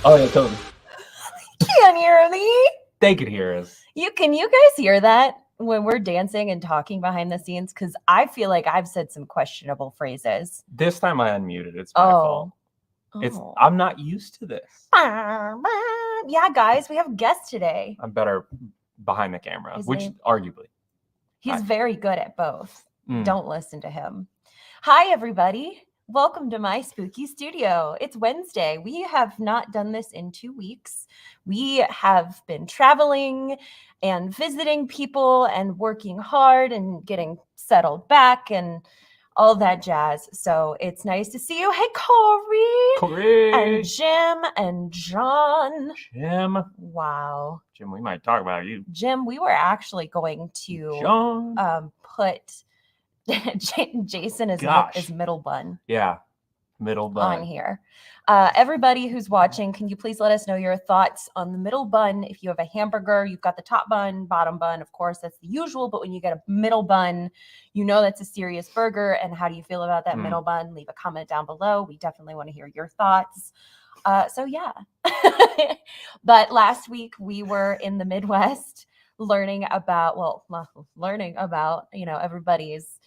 Oh yeah, totally. Can't hear me. They could hear us. Can you guys hear that when we're dancing and talking behind the scenes? Because I feel like I've said some questionable phrases. This time I unmuted. It's my fault. I'm not used to this. Yeah, guys, we have a guest today. I'm better behind the camera, arguably. He's very good at both. Don't listen to him. Hi, everybody. Welcome to my spooky studio. It's Wednesday. We have not done this in 2 weeks. We have been traveling and visiting people and working hard and getting settled back and all that jazz. So it's nice to see you. Hey, Corey. And Jim and John. Jim. Wow. Jim, we might talk about you. Jim, we were actually going to put Jason is middle bun. Yeah, middle bun on here. Everybody who's watching, can you please let us know your thoughts on the middle bun? If you have a hamburger, you've got the top bun, bottom bun. Of course, that's the usual. But when you get a middle bun, you know that's a serious burger. And how do you feel about that middle bun? Leave a comment down below. We definitely want to hear your thoughts. So yeah. But last week we were in the Midwest learning about, everybody's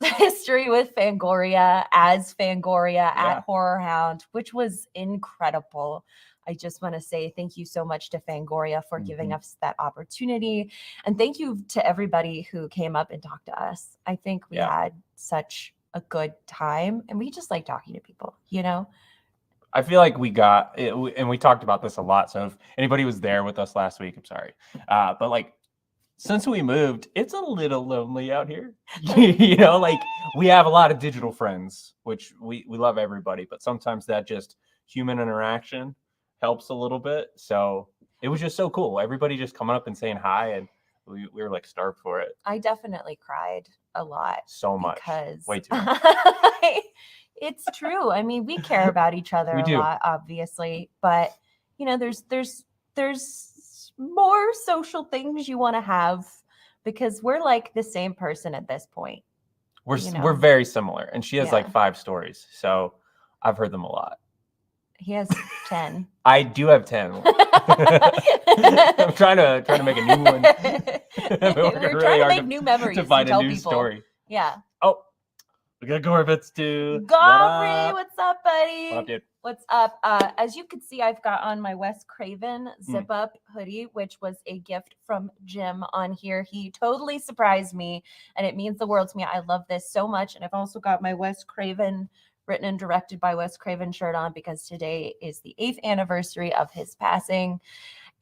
history with Fangoria at HorrorHound, which was incredible. I just want to say thank you so much to Fangoria for giving us that opportunity. And thank you to everybody who came up and talked to us. I think we had such a good time and we just like talking to people, I feel like we got it, and we talked about this a lot. So if anybody was there with us last week, I'm sorry. But like, since we moved, it's a little lonely out here. We have a lot of digital friends, which we love everybody, but sometimes that just human interaction helps a little bit. So it was just so cool. Everybody just coming up and saying hi, and we were like starved for it. I definitely cried a lot. So much. Because way too much. It's true. I mean, we care about each other a lot, obviously, but there's more social things you want to have because we're like the same person at this point. We're very similar, and she has like 5 stories, so I've heard them a lot. He has 10. I do have 10. I'm trying to make a new one. We're trying to make new memories to find a new people. story. Yeah. Oh, we got Gorbits too. Gory, what's up, buddy? What up, dude? What's up? As you can see, I've got on my Wes Craven zip-up hoodie, which was a gift from Jim on here. He totally surprised me, and it means the world to me. I love this so much. And I've also got my Wes Craven, written and directed by Wes Craven shirt on because today is the 8th anniversary of his passing.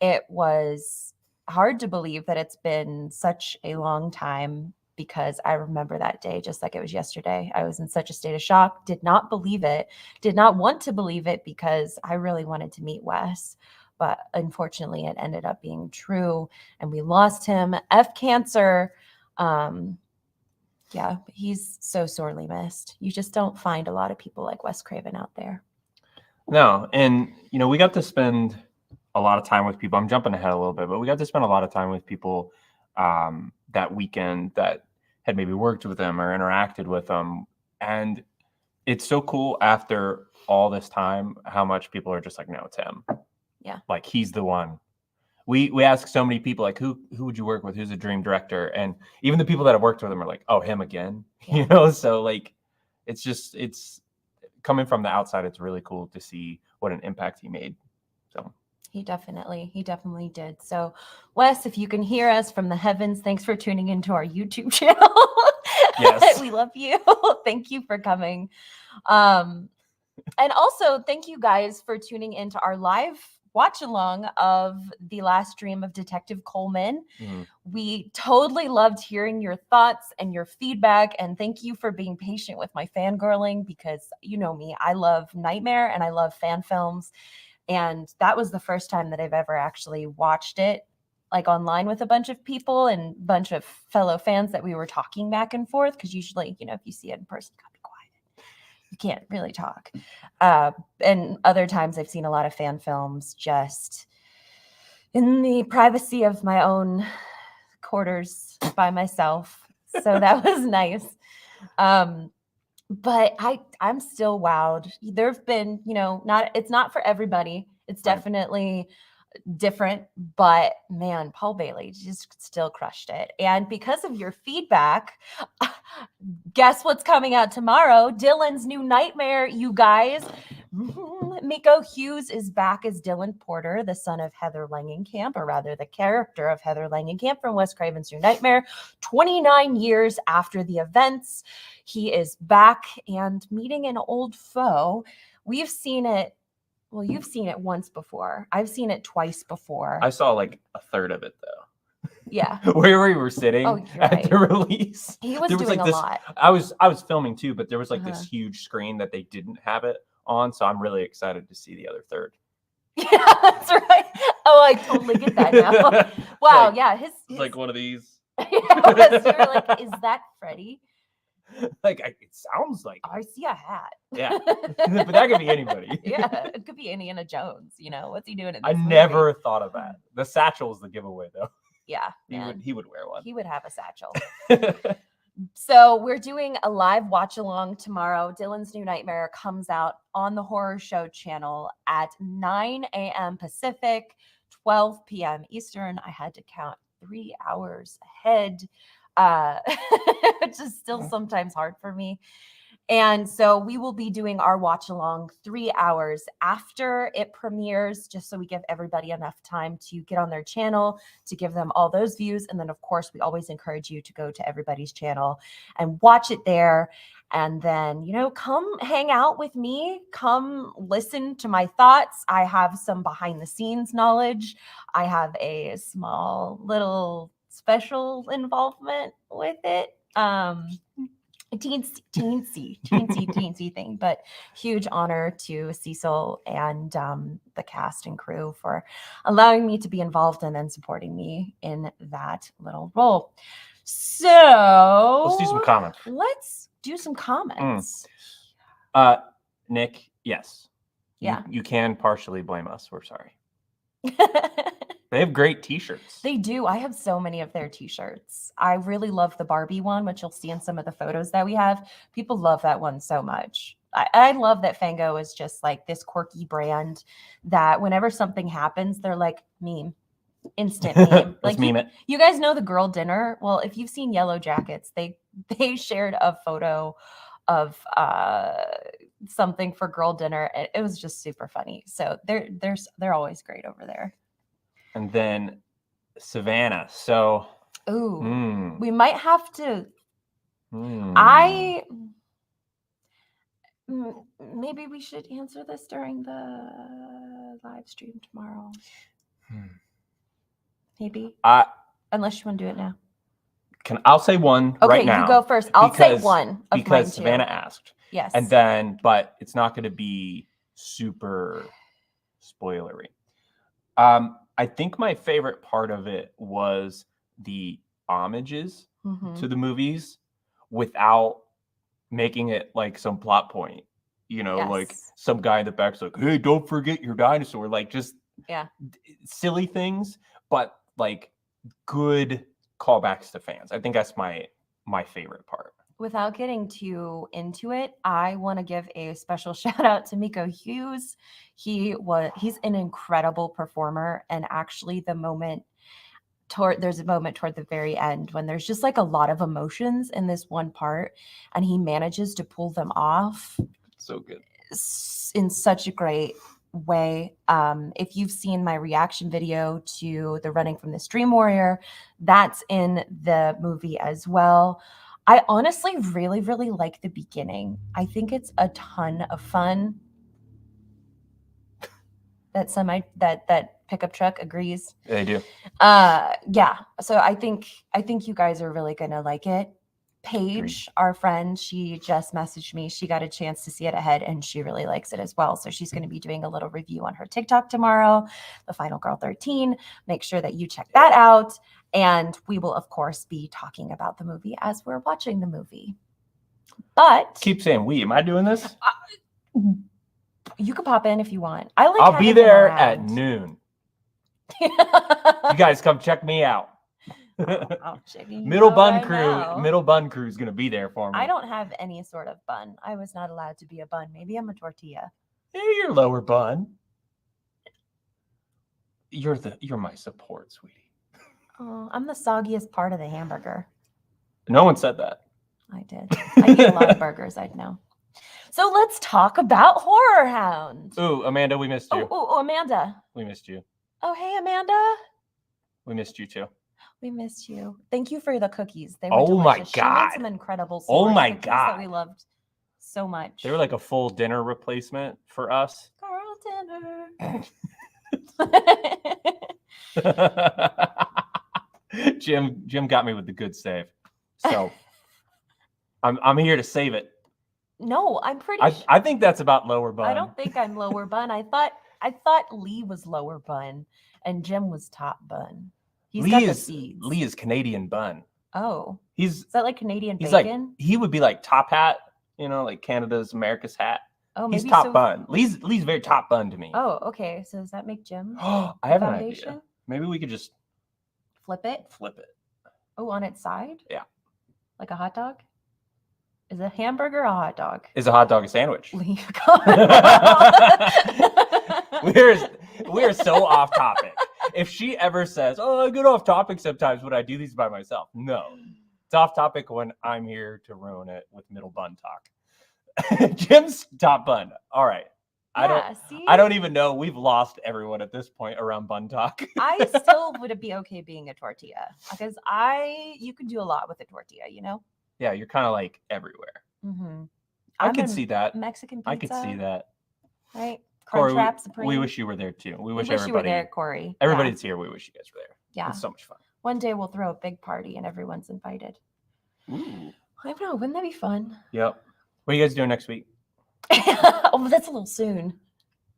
It was hard to believe that it's been such a long time because I remember that day just like it was yesterday. I was in such a state of shock, did not believe it, did not want to believe it because I really wanted to meet Wes. But unfortunately, it ended up being true and we lost him. Cancer. Yeah, he's so sorely missed. You just don't find a lot of people like Wes Craven out there. No, and we got to spend a lot of time with people. I'm jumping ahead a little bit, but we got to spend a lot of time with people that weekend that had maybe worked with him or interacted with him. And it's so cool after all this time, how much people are just like, no, it's him. Yeah. Like he's the one. We ask so many people, like, who would you work with? Who's a dream director? And even the people that have worked with him are like, oh, him again. Yeah. So like, it's coming from the outside. It's really cool to see what an impact he made. So He definitely did. So, Wes, if you can hear us from the heavens, thanks for tuning into our YouTube channel. Yes. We love you. Thank you for coming. And also, thank you guys for tuning into our live watch along of the last stream of Detective Coleman. We totally loved hearing your thoughts and your feedback. And thank you for being patient with my fangirling because you know me, I love Nightmare and I love fan films. And that was the first time that I've ever actually watched it like online with a bunch of people and a bunch of fellow fans that we were talking back and forth. Because usually, if you see it in person, you gotta be quiet. You can't really talk. And other times I've seen a lot of fan films just in the privacy of my own quarters by myself. So that was nice. But I'm still wowed. There've been, it's not for everybody. It's Right. definitely different, but man, Paul Bailey just still crushed it. And because of your feedback, guess what's coming out tomorrow? Dylan's new nightmare, you guys. Miko Hughes is back as Dylan Porter, the son of Heather Langenkamp, or rather the character of Heather Langenkamp from Wes Craven's New Nightmare. 29 years after the events, he is back and meeting an old foe. We've seen it. Well, you've seen it once before. I've seen it twice before. I saw like a third of it though. Yeah. Where we were sitting you're at right. the release. He was There doing like a this, lot. I was filming too, but there was like this Uh-huh. huge screen that they didn't have it on, so I'm really excited to see the other third. Yeah, that's right. Oh, I totally get that now. Wow, like, yeah, It's like one of these. You're like, is that Freddy? Like it sounds like I see a hat. Yeah. But that could be anybody. Yeah, it could be Indiana Jones. What's he doing in this I movie? never thought of that. The satchel's the giveaway though. Yeah, He would wear one. He would have a satchel. So we're doing a live watch along tomorrow. Dylan's New Nightmare comes out on the Horror Show channel at 9 a.m. Pacific, 12 p.m. Eastern. I had to count 3 hours ahead, which is still sometimes hard for me. And so we will be doing our watch along 3 hours after it premieres, just so we give everybody enough time to get on their channel, to give them all those views. And then, of course, we always encourage you to go to everybody's channel and watch it there. And then, come hang out with me. Come listen to my thoughts. I have some behind the scenes knowledge. I have a small little special involvement with it. Teensy thing, but huge honor to Cecil and the cast and crew for allowing me to be involved and then supporting me in that little role. So Let's do some comments. Let's do some comments. Nick, yes. Yeah. You can partially blame us. We're sorry. They have great t-shirts. They do. I have so many of their t-shirts. I really love the Barbie one, which you'll see in some of the photos that we have. People love that one so much. I love that Fango is just like this quirky brand that whenever something happens, they're like, meme. Instant meme. Let's meme it. You guys know the girl dinner? Well, if you've seen Yellow Jackets, they shared a photo of something for girl dinner. It was just super funny. So they're always great over there. And then Savannah. So, we might have to. Maybe we should answer this during the live stream tomorrow. Maybe. Unless you want to do it now. I'll say one right now. Okay, you go first. I'll say one of because mine too. Savannah asked. Yes. And then, but it's not going to be super spoilery. I think my favorite part of it was the homages to the movies without making it like some plot point. Like some guy in the back's like, hey, don't forget your dinosaur. Like just silly things, but like good callbacks to fans. I think that's my favorite part. Without getting too into it, I want to give a special shout out to Miko Hughes. He's an incredible performer, and actually there's a moment toward the very end when there's just like a lot of emotions in this one part, and he manages to pull them off so good in such a great way. If you've seen my reaction video to the Running from the Stream Warrior, that's in the movie as well. I honestly really, really like the beginning. I think it's a ton of fun. That pickup truck agrees. They do. Yeah. So I think you guys are really gonna like it. Paige, our friend, she just messaged me. She got a chance to see it ahead and she really likes it as well. So she's going to be doing a little review on her TikTok tomorrow, The Final Girl 13. Make sure that you check that out. And we will, of course, be talking about the movie as we're watching the movie. But keep saying we. Am I doing this? You can pop in if you want. I'll be there at noon. You guys come check me out. I'm checking you Middle out bun right crew. now. Middle bun crew is gonna be there for me. I don't have any sort of bun. I was not allowed to be a bun. Maybe I'm a tortilla. Hey, you're lower bun. You're my support, sweetie. Oh, I'm the soggiest part of the hamburger. No one said that. I did. I eat a lot of burgers, I'd know. So let's talk about HorrorHound. Ooh, Amanda, we missed you. Oh, Amanda. We missed you. Oh, hey, Amanda. We missed you too. We missed you. Thank you for the cookies. They were Oh my delicious. She made God. some incredible Oh s'mores my cookies God. that we loved so much. They were like a full dinner replacement for us. Girl dinner. Jim got me with the good save. So I'm here to save it. No, I'm pretty sure. I think that's about lower bun. I don't think I'm lower bun. I thought Lee was lower bun and Jim was top bun. He's got the seeds. Lee is Canadian bun. Oh. Is that like Canadian he's bacon? Like he would be like top hat, you know, like Canada's America's hat. Oh, he's maybe top bun. Lee's very top bun to me. Oh, okay. So does that make Jim? I have an foundation? idea. Maybe we could just flip it. Oh, on its side? Yeah. Like a hot dog? Is a hamburger a hot dog? Is a hot dog a sandwich? Lee, we're so off topic. If she ever says, "Oh, I get off topic sometimes when I do these by myself," no, it's off topic when I'm here to ruin it with middle bun talk. Jim's top bun. All right. Yeah, I don't even know. We've lost everyone at this point around bun talk. I still would be okay being a tortilla because you could do a lot with a tortilla, you know? Yeah, you're kind of like everywhere. Mm-hmm. I could see that. Mexican pizza. I could see that. Right? Corey, Crunchwrap Supreme. we wish you were there too. We wish you everybody were there, Corey. Everybody that's here, we wish you guys were there. Yeah. It's so much fun. One day we'll throw a big party and everyone's invited. Ooh. I don't know. Wouldn't that be fun? Yep. What are you guys doing next week? Oh, that's a little soon.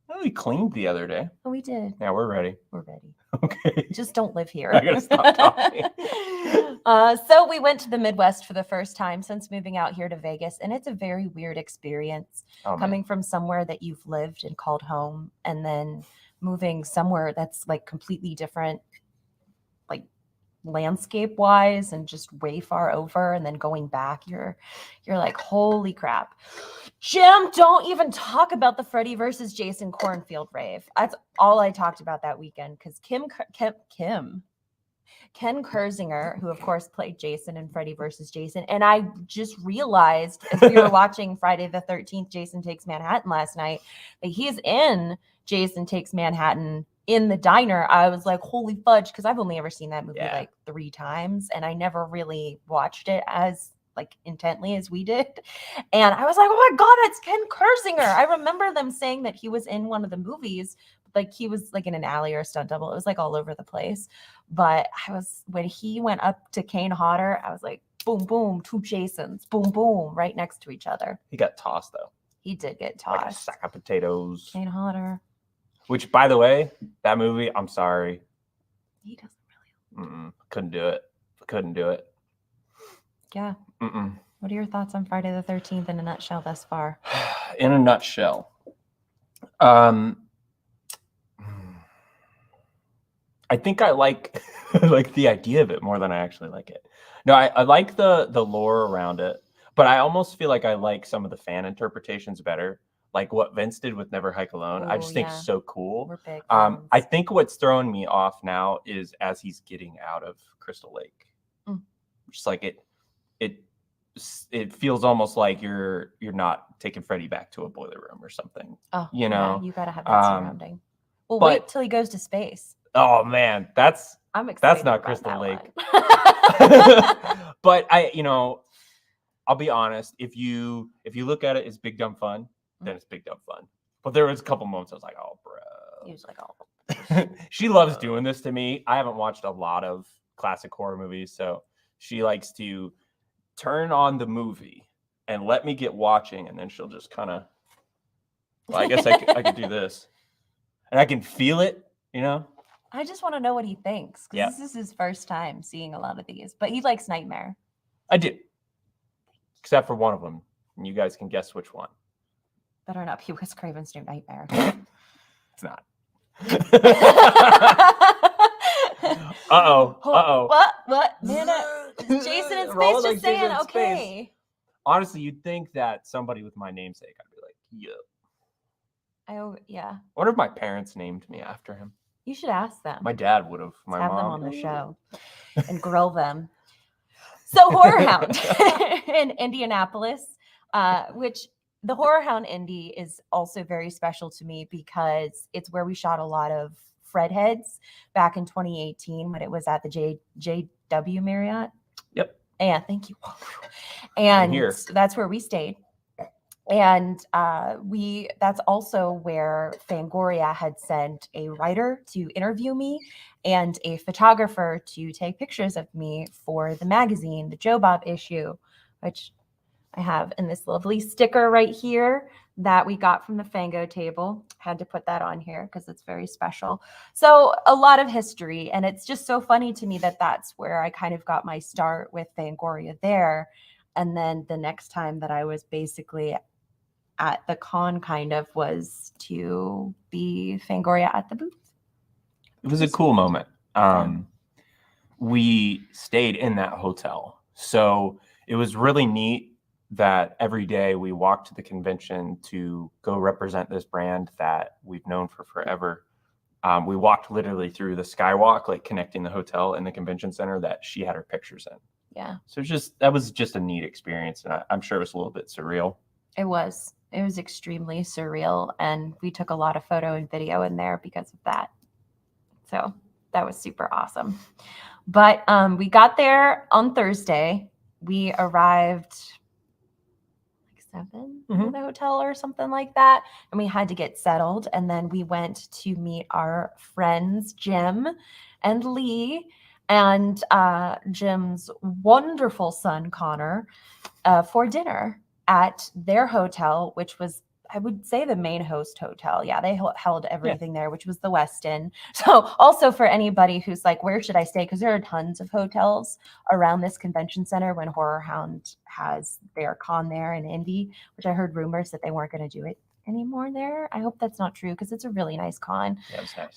Oh, we cleaned the other day. Oh, we did. Yeah, we're ready. We're ready. Okay. Just don't live here. I gotta stop talking. So we went to the Midwest for the first time since moving out here to Vegas, and it's a very weird experience coming from somewhere that you've lived and called home, and then moving somewhere that's like completely different, like landscape wise, and just way far over, and then going back, you're like, holy crap. Jim, don't even talk about the Freddy versus Jason Cornfield rave. That's all I talked about that weekend because Ken Kersinger, who of course played Jason in Freddy versus Jason, and I just realized as we were watching Friday the 13th, Jason Takes Manhattan last night, that he's in Jason Takes Manhattan in the diner. I was like, holy fudge, because I've only ever seen that movie like 3 times, and I never really watched it as like intently as we did. And I was like, oh my God, that's Ken Kersinger. I remember them saying that he was in one of the movies, like he was like in an alley or a stunt double. It was like all over the place. But when he went up to Kane Hodder, I was like, boom, boom, 2 Jasons, boom, boom, right next to each other. He got tossed though. He did get tossed. Like a sack of potatoes. Kane Hodder. Which, by the way, that movie, I'm sorry. He doesn't really. Couldn't do it. Couldn't do it. Yeah. What are your thoughts on Friday the 13th in a nutshell thus far? In a nutshell. I think I like like the idea of it more than I actually like it. No, I like the lore around it, but I almost feel like I like some of the fan interpretations better. Like what Vince did with Never Hike Alone. I just think so cool. We're big I think what's throwing me off now is as he's getting out of Crystal Lake. Just like it feels almost like you're not taking Freddy back to a boiler room or something. Oh, you know, you gotta have that surrounding. Well, but, wait till he goes to space. Oh man, I'm excited. That's not Crystal Lake. But I'll be honest. If you look at it as big dumb fun, then it's big dumb fun. But there was a couple moments I was like, oh, bro. He was like, oh. She loves doing this to me. I haven't watched a lot of classic horror movies, so she likes to turn on the movie and let me get watching, and then she'll just kind of. Well, I guess I could do this, and I can feel it. I just want to know what he thinks because this is his first time seeing a lot of these, but he likes Nightmare. I do, except for one of them, and you guys can guess which one. Better not be Wes Craven's New Nightmare. It's not. Uh-oh. What? Amanda, Jason in space Rolling just like saying, Jason in space. okay. Honestly, you'd think that somebody with my namesake, I'd be like, yep. Yeah. I wonder if my parents named me after him. You should ask them. My dad would have. My Have mom. them on the show and grill them. So HorrorHound in Indianapolis, which the HorrorHound Indy is also very special to me because it's where we shot a lot of Fred Heads back in 2018 when it was at the JW Marriott. Yep. And thank you. And here. that's where we stayed. And that's also where Fangoria had sent a writer to interview me and a photographer to take pictures of me for the magazine, the Joe Bob issue, which I have in this lovely sticker right here that we got from the Fango table. Had to put that on here because it's very special. So a lot of history, and it's just so funny to me that that's where I kind of got my start with Fangoria there. And then the next time that I was basically at the con kind of was to be Fangoria at the booth. It was a cool moment. We stayed in that hotel. So it was really neat that every day we walked to the convention to go represent this brand that we've known for forever. We walked literally through the skywalk, like connecting the hotel and the convention center that she had her pictures in. Yeah. So that was just a neat experience. And I'm sure it was a little bit surreal. It was extremely surreal. And we took a lot of photo and video in there because of that. So that was super awesome. But we got there on Thursday. We arrived like 7 at the hotel or something like that. And we had to get settled. And then we went to meet our friends, Jim and Lee, and Jim's wonderful son, Connor, for dinner at their hotel, which was, I would say, the main host hotel. Yeah, they held everything there, which was the Westin. So also for anybody who's like, where should I stay? Because there are tons of hotels around this convention center when HorrorHound has their con there in Indy, which I heard rumors that they weren't going to do it anymore there. I hope that's not true because it's a really nice con. Yeah, it was nice.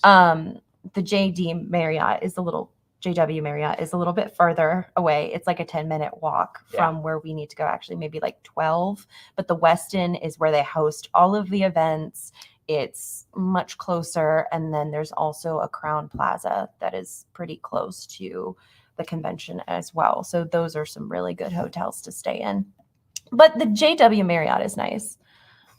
The JW Marriott is a little bit further away. It's like a 10-minute walk from where we need to go, actually maybe like 12. But the Westin is where they host all of the events. It's much closer. And then there's also a Crown Plaza that is pretty close to the convention as well. So those are some really good hotels to stay in. But the JW Marriott is nice.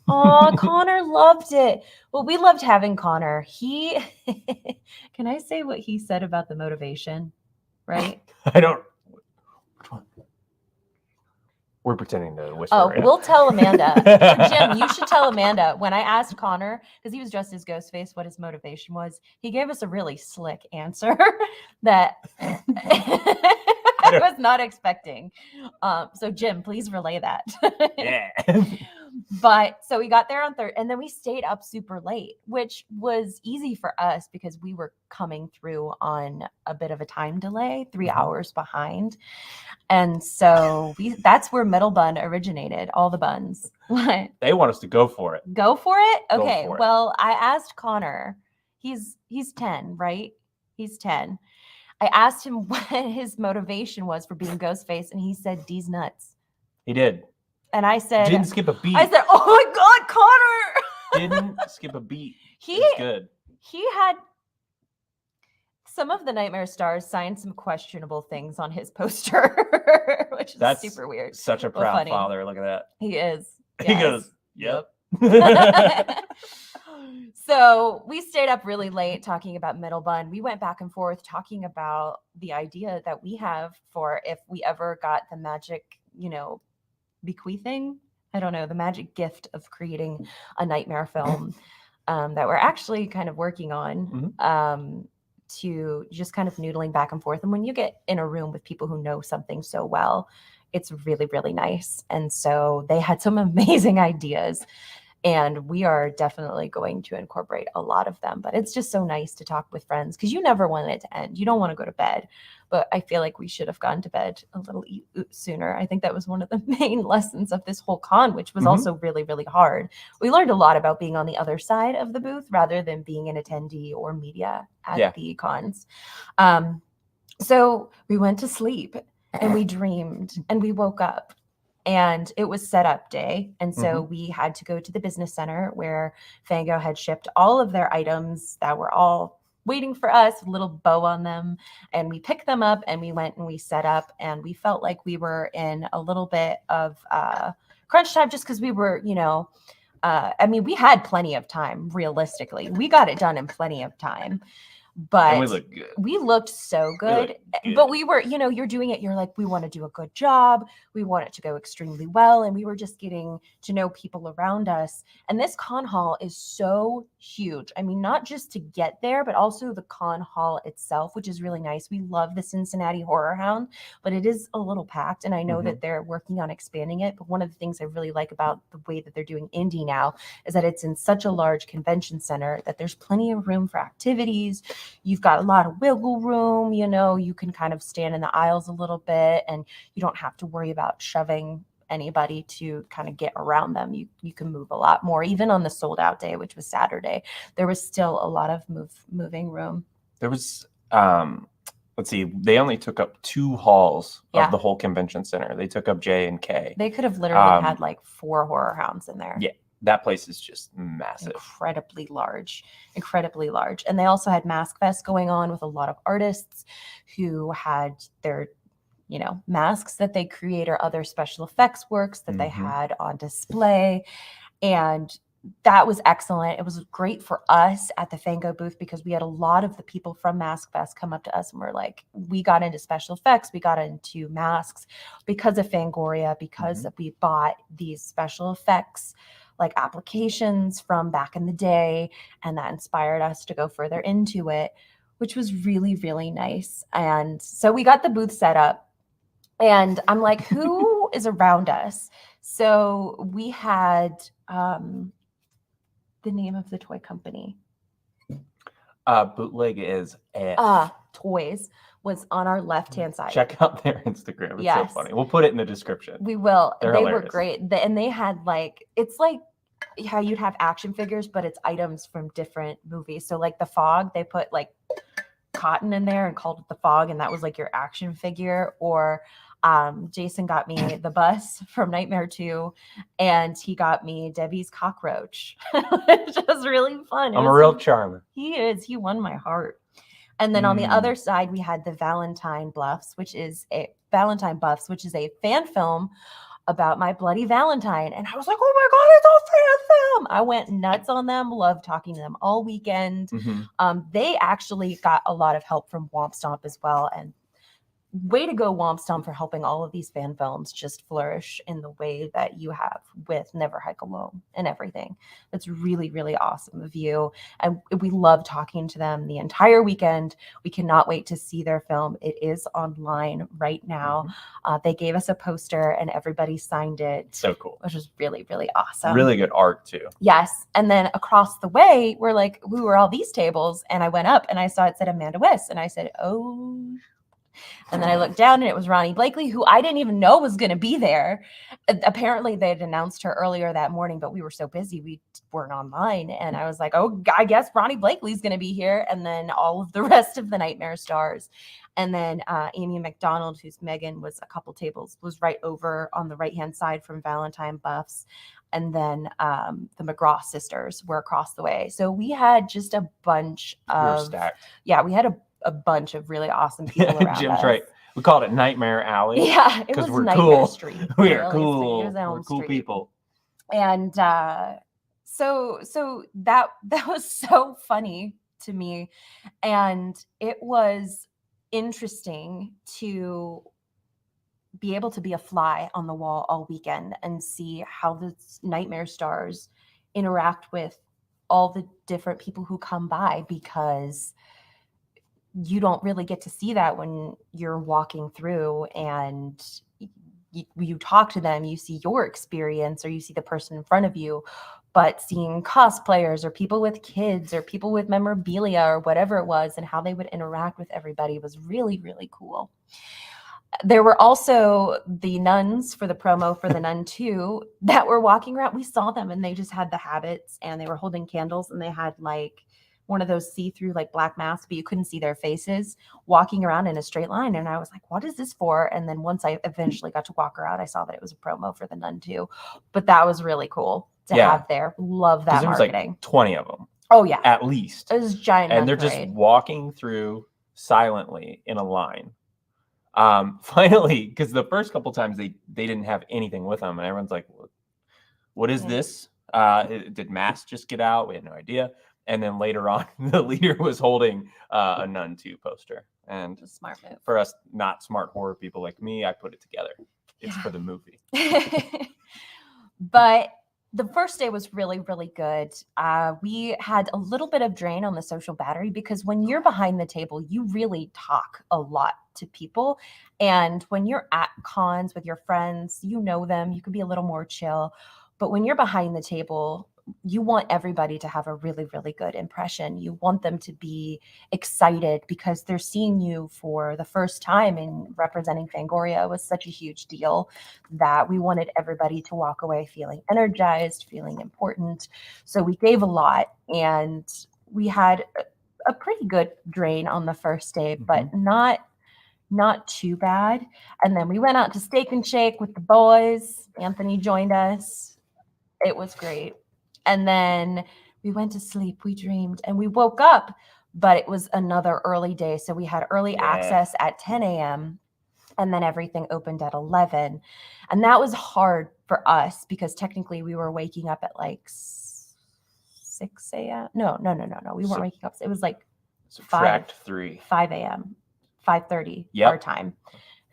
Oh, Connor loved it. Well, we loved having Connor. Can I say what he said about the motivation? Right? I don't. Which one? We're pretending to whisper. Oh, right we'll tell Amanda. Jim, you should tell Amanda. When I asked Connor, because he was dressed as Ghostface, what his motivation was, he gave us a really slick answer that I was not expecting. So Jim, please relay that. Yeah. But so we got there on Thursday, and then we stayed up super late, which was easy for us because we were coming through on a bit of a time delay, 3 hours behind. And so that's where Middle Bun originated, all the buns. They want us to go for it. Go for it? Go Okay. for it. Well, I asked Connor, he's 10, right? He's 10. I asked him what his motivation was for being Ghostface, and he said, D's nuts. He did. And I said, Didn't skip a beat. I said, oh my God, Connor. Didn't skip a beat. He was good. He had some of the Nightmare Stars signed some questionable things on his poster, which is super weird. Such a proud father. Look at that. He is. Yes. He goes, yep. So we stayed up really late talking about Middle Bun. We went back and forth talking about the idea that we have for if we ever got the magic, bequeathing, I don't know, the magic gift of creating a nightmare film that we're actually kind of working on, to just kind of noodling back and forth. And when you get in a room with people who know something so well, it's really, really nice. And so they had some amazing ideas, and we are definitely going to incorporate a lot of them. But it's just so nice to talk with friends because you never want it to end. You don't want to go to bed. but I feel like we should have gone to bed a little sooner. I think that was one of the main lessons of this whole con, which was also really, really hard. We learned a lot about being on the other side of the booth rather than being an attendee or media at the cons. So we went to sleep and we dreamed and we woke up. And it was setup day. And so we had to go to the business center where Fango had shipped all of their items that were all waiting for us, a little bow on them. And we picked them up and we went and we set up. And we felt like we were in a little bit of crunch time just because we were, I mean, we had plenty of time, realistically. We got it done in plenty of time. But we looked good. We looked so good. But we were, you're doing it. You're like, we want to do a good job. We want it to go extremely well. And we were just getting to know people around us. And this con hall is so huge. I mean, not just to get there, but also the con hall itself, which is really nice. We love the Cincinnati HorrorHound, but it is a little packed. And I know that they're working on expanding it. But one of the things I really like about the way that they're doing Indy now is that it's in such a large convention center that there's plenty of room for activities. You've got a lot of wiggle room, you can kind of stand in the aisles a little bit and you don't have to worry about shoving anybody to kind of get around them. You can move a lot more. Even on the sold out day, which was Saturday, there was still a lot of moving room. There was, let's see, they only took up 2 halls of the whole convention center. They took up J and K. They could have literally had like 4 horror hounds in there. Yeah. That place is just massive. Incredibly large. And they also had Mask Fest going on with a lot of artists who had their, masks that they create or other special effects works that they had on display. And that was excellent. It was great for us at the Fango booth because we had a lot of the people from Mask Fest come up to us and were like, we got into special effects, we got into masks because of Fangoria, because we bought these special effects like applications from back in the day, and that inspired us to go further into it, which was really, really nice. And so we got the booth set up, and I'm like, who is around us? So we had the name of the toy company. Bootleg is Toys was on our left-hand side. Check out their Instagram. It's so funny. We'll put it in the description. We will. They're they hilarious. Were great. And they had it's like how you'd have action figures, but it's items from different movies. So like the Fog, they put like cotton in there and called it the Fog, and that was like your action figure. Or Jason got me the bus from Nightmare 2, and he got me Debbie's cockroach, which was really fun. I'm a real charmer. He is. He won my heart. And then on the other side, we had the Valentine Buffs, which is a fan film about my bloody Valentine. And I was like, oh my God, it's a fan film. I went nuts on them, loved talking to them all weekend. They actually got a lot of help from Womp Stomp as well. And way to go, Womp Stomp, for helping all of these fan films just flourish in the way that you have with Never Hike Alone and everything. It's really, really awesome of you. And we love talking to them the entire weekend. We cannot wait to see their film. It is online right now. They gave us a poster and everybody signed it. So cool. Which was really, really awesome. Really good art too. Yes. And then across the way, we were all these tables, and I went up and I saw it said Amanda Wiss, and I said, oh. And then I looked down and it was Ronnie Blakely, who I didn't even know was going to be there. Apparently they had announced her earlier that morning, but we were so busy we weren't online. And I was like, oh, I guess Ronnie Blakely's going to be here. And then all of the rest of the Nightmare stars. And then Amy McDonald, who's Megan, was a couple tables, was right over on the right-hand side from Valentine Buffs. And then the McGraw sisters were across the way. So we had just a bunch of... stacked. Yeah, we had a bunch of really awesome people around Jim's us. right. We called it Nightmare Alley. Yeah, it was we're Nightmare cool. Street. We are cool. We're cool people. And so that was so funny to me, and it was interesting to be able to be a fly on the wall all weekend and see how the Nightmare stars interact with all the different people who come by, because you don't really get to see that when you're walking through and you talk to them, you see your experience or you see the person in front of you. but seeing cosplayers or people with kids or people with memorabilia or whatever it was and how they would interact with everybody was really, really cool. There were also the nuns for the promo for the Nun 2 that were walking around. We saw them and they just had the habits and they were holding candles and they had like one of those see-through like black masks, but you couldn't see their faces, walking around in a straight line. And I was like, what is this for? And then once I eventually got to walk around, I saw that it was a promo for the Nun 2. But that was really cool to have there. Love that marketing. There was like 20 of them. Oh yeah. At least. It was giant. And they're just walking through silently in a line. Finally, because the first couple times they didn't have anything with them, and everyone's like, what is this? Did masks just get out? We had no idea. And then later on, the leader was holding a Nun 2 poster. And smart move. For us not smart horror people like me, I put it together. It's for the movie. But the first day was really, really good. We had a little bit of drain on the social battery because when you're behind the table, you really talk a lot to people. And when you're at cons with your friends, you know them, you can be a little more chill. But when you're behind the table, you want everybody to have a really, really good impression. You want them to be excited because they're seeing you for the first time, and representing Fangoria was such a huge deal that we wanted everybody to walk away feeling energized, feeling important. So we gave a lot, and we had a pretty good drain on the first day, but not too bad. And then we went out to Steak and Shake with the boys. Anthony joined us. It was great. And then we went to sleep, we dreamed, and we woke up, but it was another early day. So we had early access at 10 a.m. and then everything opened at 11. And that was hard for us because technically we were waking up at like 6 a.m. No. We weren't waking up. It was like 5 a.m., 5:30 our time.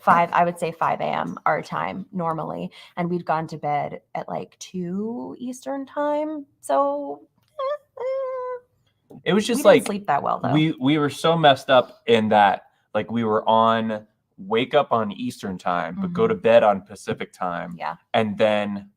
I would say 5 a.m. our time normally. And we'd gone to bed at like 2 Eastern time. So it was just we didn't sleep that well though. We were so messed up in that like we were on wake up on Eastern time, but go to bed on Pacific time. Yeah. And then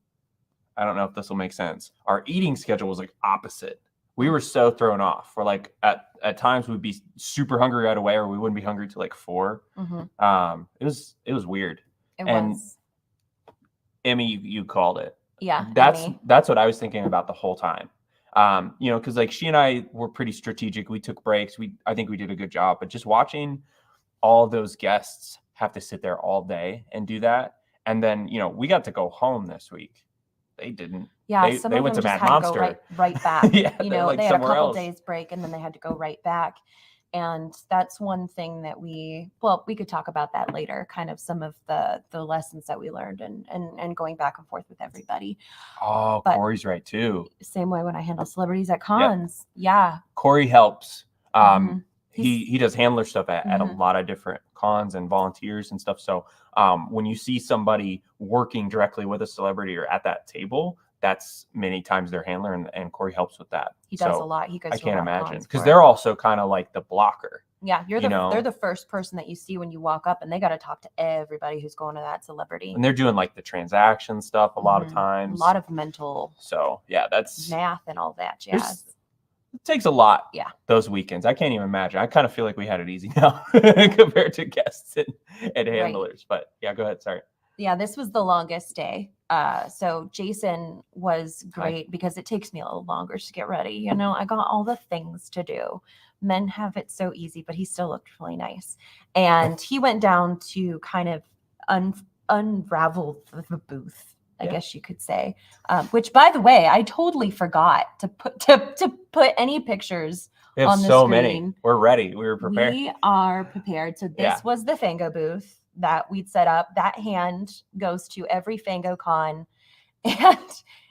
I don't know if this will make sense. Our eating schedule was like opposite. We were so thrown off. We're like at times we'd be super hungry right away, or we wouldn't be hungry till like 4. It was weird. It was. Emmy, you called it. Yeah. That's what I was thinking about the whole time. Because like she and I were pretty strategic. We took breaks. I think we did a good job. But just watching all of those guests have to sit there all day and do that, and then we got to go home this week. They didn't. Yeah, they went to Mad Monster. To go right back. Yeah, they had a couple days break and then they had to go right back. And that's one thing that we could talk about that later, kind of some of the lessons that we learned and going back and forth with everybody. Oh, but Corey's right too. Same way when I handle celebrities at cons. Yeah. Corey helps. He does handler stuff at a lot of different cons and volunteers and stuff. So when you see somebody working directly with a celebrity or at that table, that's many times their handler, and Corey helps with that. He does a lot. He goes. I can't imagine because they're also kind of like the blocker. Yeah, they're the first person that you see when you walk up, and they got to talk to everybody who's going to that celebrity. And they're doing like the transaction stuff a lot of times. A lot of mental. So yeah, that's math and all that jazz. It takes a lot. Yeah. Those weekends, I can't even imagine. I kind of feel like we had it easy now compared to guests and handlers. Right. But yeah, go ahead. Sorry. Yeah, this was the longest day. So Jason was great because it takes me a little longer to get ready. I got all the things to do. Men have it so easy, but he still looked really nice. And he went down to kind of unravel the booth, I guess you could say. Which, by the way, I totally forgot to put any pictures on the so screen. Many. We're ready. We were prepared. We are prepared. So this was the Fango booth that we'd set up. That hand goes to every Fango con, and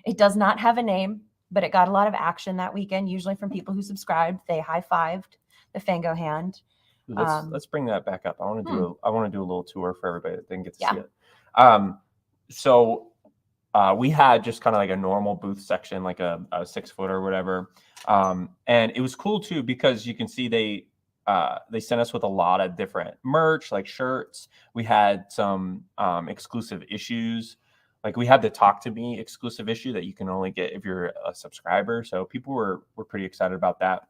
it does not have a name, but it got a lot of action that weekend, usually from people who subscribed. They high-fived the Fango hand. Let's bring that back up. I want to do a little tour for everybody that didn't get to see it. So we had just kind of like a normal booth section, like a 6-footer or whatever. And it was cool too, because you can see they sent us with a lot of different merch, like shirts. We had some exclusive issues, like we had the Talk to Me exclusive issue that you can only get if you're a subscriber. So people were pretty excited about that.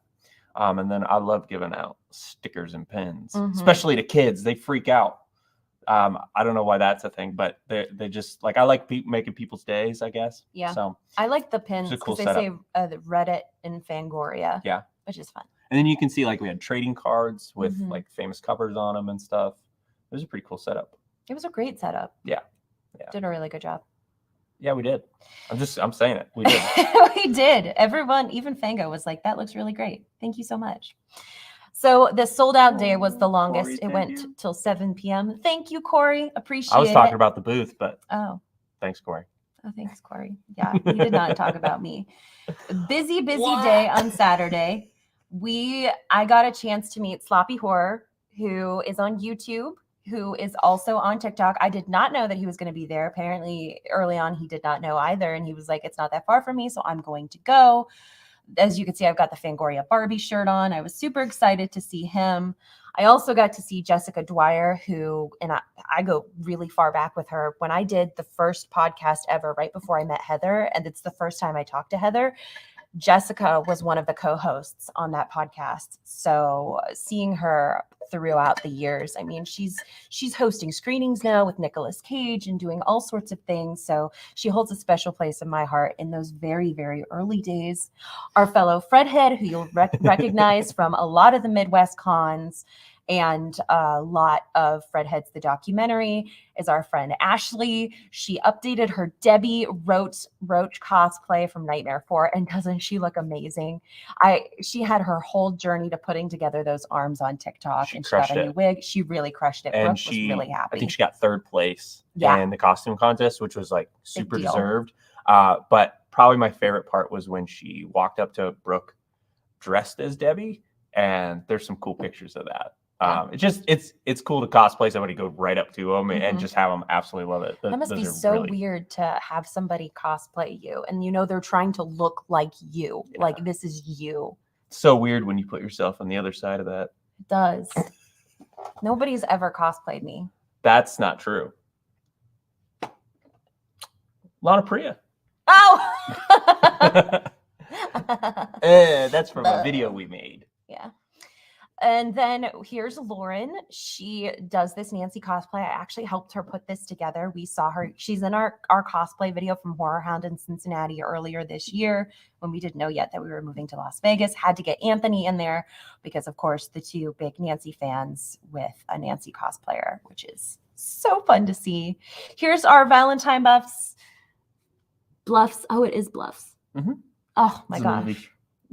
And then I love giving out stickers and pins, especially to kids. They freak out. I don't know why that's a thing, but they just like, I like making people's days, I guess. Yeah. So I like the pins because cool they setup. say Reddit and Fangoria. Yeah. Which is fun. And then you can see like we had trading cards with like famous covers on them and stuff. It was a pretty cool setup. It was a great setup. Yeah. Did a really good job. Yeah, we did. I'm saying it. We did. We did. Everyone, even Fango was like, that looks really great. Thank you so much. So the sold out day was the longest. Corey's It went debut. till 7 p.m. Thank you, Corey. Appreciate it. I was talking about the booth, but thanks, Corey. Oh, thanks, Corey. Yeah, he did not talk about me. Busy day on Saturday. I got a chance to meet Sloppy Horror, who is on YouTube, who is also on TikTok. I did not know that he was going to be there. Apparently, early on, he did not know either. And he was like, it's not that far from me, so I'm going to go. As you can see, I've got the Fangoria Barbie shirt on. I was super excited to see him. I also got to see Jessica Dwyer, and I go really far back with her. When I did the first podcast ever, right before I met Heather, and it's the first time I talked to Heather, Jessica was one of the co-hosts on that podcast. So seeing her throughout the years, I mean, she's hosting screenings now with Nicolas Cage and doing all sorts of things. So she holds a special place in my heart in those very, very early days. Our fellow Fredhead, who you'll recognize from a lot of the Midwest cons and a lot of Fredheads, the documentary, is our friend Ashley. She updated her Debbie Roach cosplay from Nightmare 4, and doesn't she look amazing? She had her whole journey to putting together those arms on TikTok, and she got a new wig. She really crushed it. And Brooke was really happy. I think she got 3rd place in the costume contest, which was like super deserved. But probably my favorite part was when she walked up to Brooke dressed as Debbie, and there's some cool pictures of that. It's cool to cosplay somebody, go right up to them and just have them absolutely love it. That must be so weird to have somebody cosplay you, and they're trying to look like you. Yeah. Like, this is you. It's so weird when you put yourself on the other side of that. It does. Nobody's ever cosplayed me. That's not true. Lana Priya. Oh! That's from a video we made. Yeah. And then here's Lauren. She does this Nancy cosplay. I actually helped her put this together. We saw her. She's in our cosplay video from HorrorHound in Cincinnati earlier this year, when we didn't know yet that we were moving to Las Vegas. Had to get Anthony in there because, of course, the two big Nancy fans with a Nancy cosplayer, which is so fun to see. Here's our Valentine Bluffs. Oh, it is Bluffs. Mm-hmm. Oh, my gosh. Movie.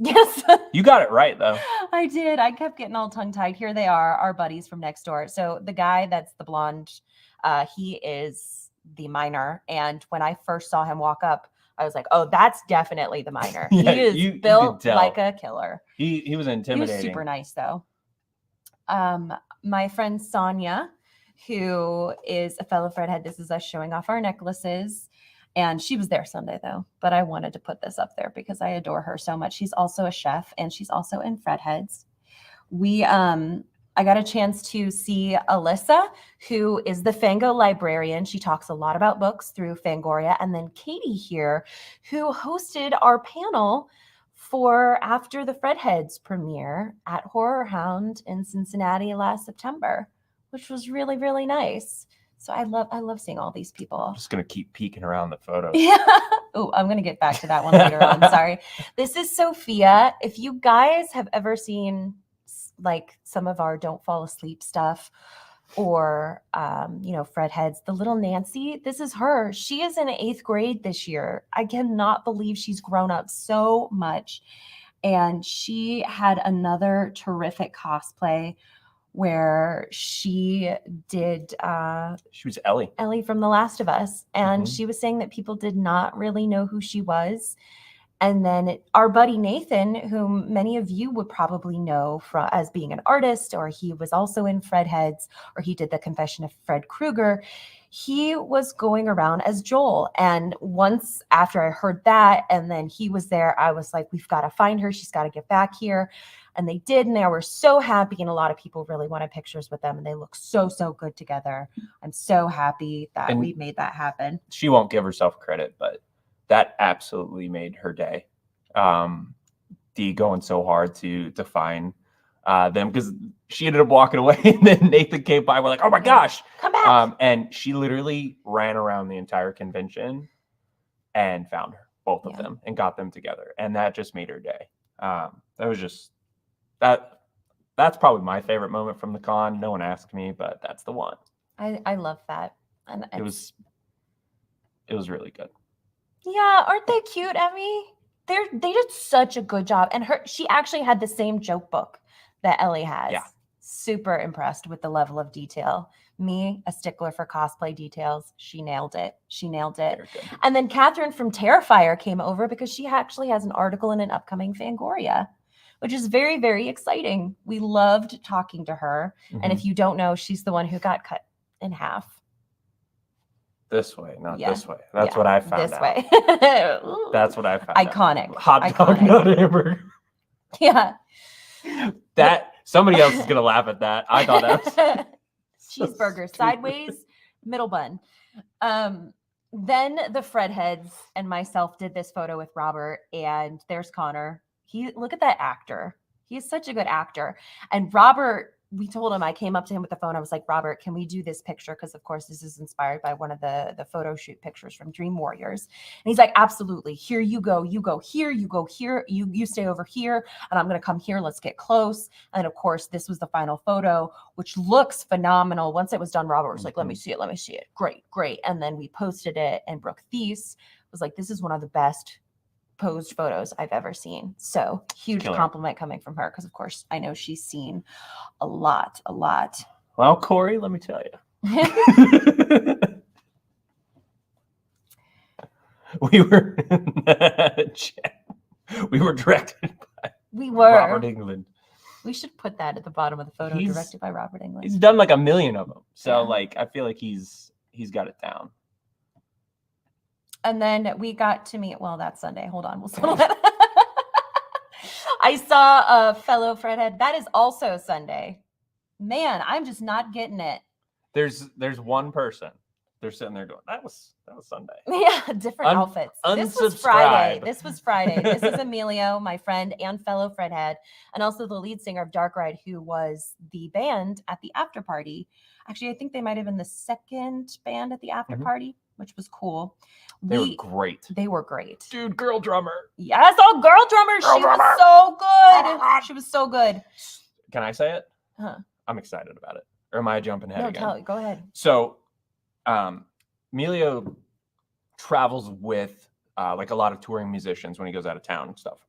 Yes. You got it right, though. I did. I kept getting all tongue-tied. Here they are, our buddies from next door. So the guy that's the blonde, he is the miner. And when I first saw him walk up, I was like, oh, that's definitely the miner. Yeah, he is built like a killer. He was intimidating. He was super nice, though. My friend Sonia, who is a fellow Fredhead, this is us showing off our necklaces. And she was there Sunday, though. But I wanted to put this up there because I adore her so much. She's also a chef, and she's also in Fredheads. I got a chance to see Alyssa, who is the Fango librarian. She talks a lot about books through Fangoria. And then Katie here, who hosted our panel for after the Fredheads premiere at HorrorHound in Cincinnati last September, which was really, really nice. So I love seeing all these people. I'm just going to keep peeking around the photos. Yeah. Oh, I'm going to get back to that one later on. Sorry. This is Sophia. If you guys have ever seen like some of our Don't Fall Asleep stuff or, Fredheads, the little Nancy, this is her. She is in 8th grade this year. I cannot believe she's grown up so much. And she had another terrific cosplay where she did she was Ellie from The Last of Us, and she was saying that people did not really know who she was. And then our buddy Nathan, whom many of you would probably know as being an artist, or he was also in Fredheads, or he did the Confession of Fred Krueger, he was going around as Joel. And once after I heard that, and then he was there, I was like, we've got to find her. She's got to get back here. And they did, and they were so happy, and a lot of people really wanted pictures with them, and they look so good together. I'm so happy that we made that happen. She won't give herself credit, but that absolutely made her day. Dee going so hard to find them, because she ended up walking away, and then Nathan came by. We're like, oh my gosh, come back! And she literally ran around the entire convention and found both of them and got them together, and that just made her day. That was just that's probably my favorite moment from the con. No one asked me, but that's the one. I love that, and it was really good. Yeah, aren't they cute, Emmy? They did such a good job, and she actually had the same joke book that Ellie has. Yeah, super impressed with the level of detail. Me, a stickler for cosplay details, she nailed it. And then Catherine from Terrifier came over because she actually has an article in an upcoming Fangoria, which is very, very exciting. We loved talking to her. Mm-hmm. And if you don't know, she's the one who got cut in half. This way, not this way. That's what I found out. Way. That's what I found Iconic. out. Hot dog, not hamburger. Yeah. That somebody else is gonna laugh at that. I thought that was cheeseburger, sideways, middle bun. Then the Fred heads and myself did this photo with Robert, and there's Connor. Look at that actor. He is such a good actor. And Robert, we told him, I came up to him with the phone. I was like, Robert, can we do this picture? Because of course this is inspired by one of the photo shoot pictures from Dream Warriors. And he's like, absolutely. Here you go. You go here. You go here. You stay over here. And I'm going to come here. Let's get close. And of course, this was the final photo, which looks phenomenal. Once it was done, Robert was like, let me see it. Great. And then we posted it, and Brooke Thies was like, this is one of the best posed photos I've ever seen. So huge compliment coming from her, because of course I know she's seen a lot. Well, Corey, let me tell you. we were directed by Robert Englund. We should put that at the bottom of the photo. Directed by Robert Englund. He's done like a million of them. So like I feel like he's got it down. And then we got to meet, that's Sunday. Hold on. We'll settle that. I saw a fellow Fredhead. That is also Sunday. Man, I'm just not getting it. There's one person. They're sitting there going, that was Sunday. Yeah, different outfits. This was Friday. This is Emilio, my friend and fellow Fredhead, and also the lead singer of Dark Ride, who was the band at the after party. Actually, I think they might have been the second band at the after party, which was cool. They were great. Dude, girl drummer. Yes, girl drummer. She was so good. Can I say it? Huh. I'm excited about it. Or am I jumping ahead again? Go ahead. So, Emilio travels with like a lot of touring musicians when he goes out of town and stuff.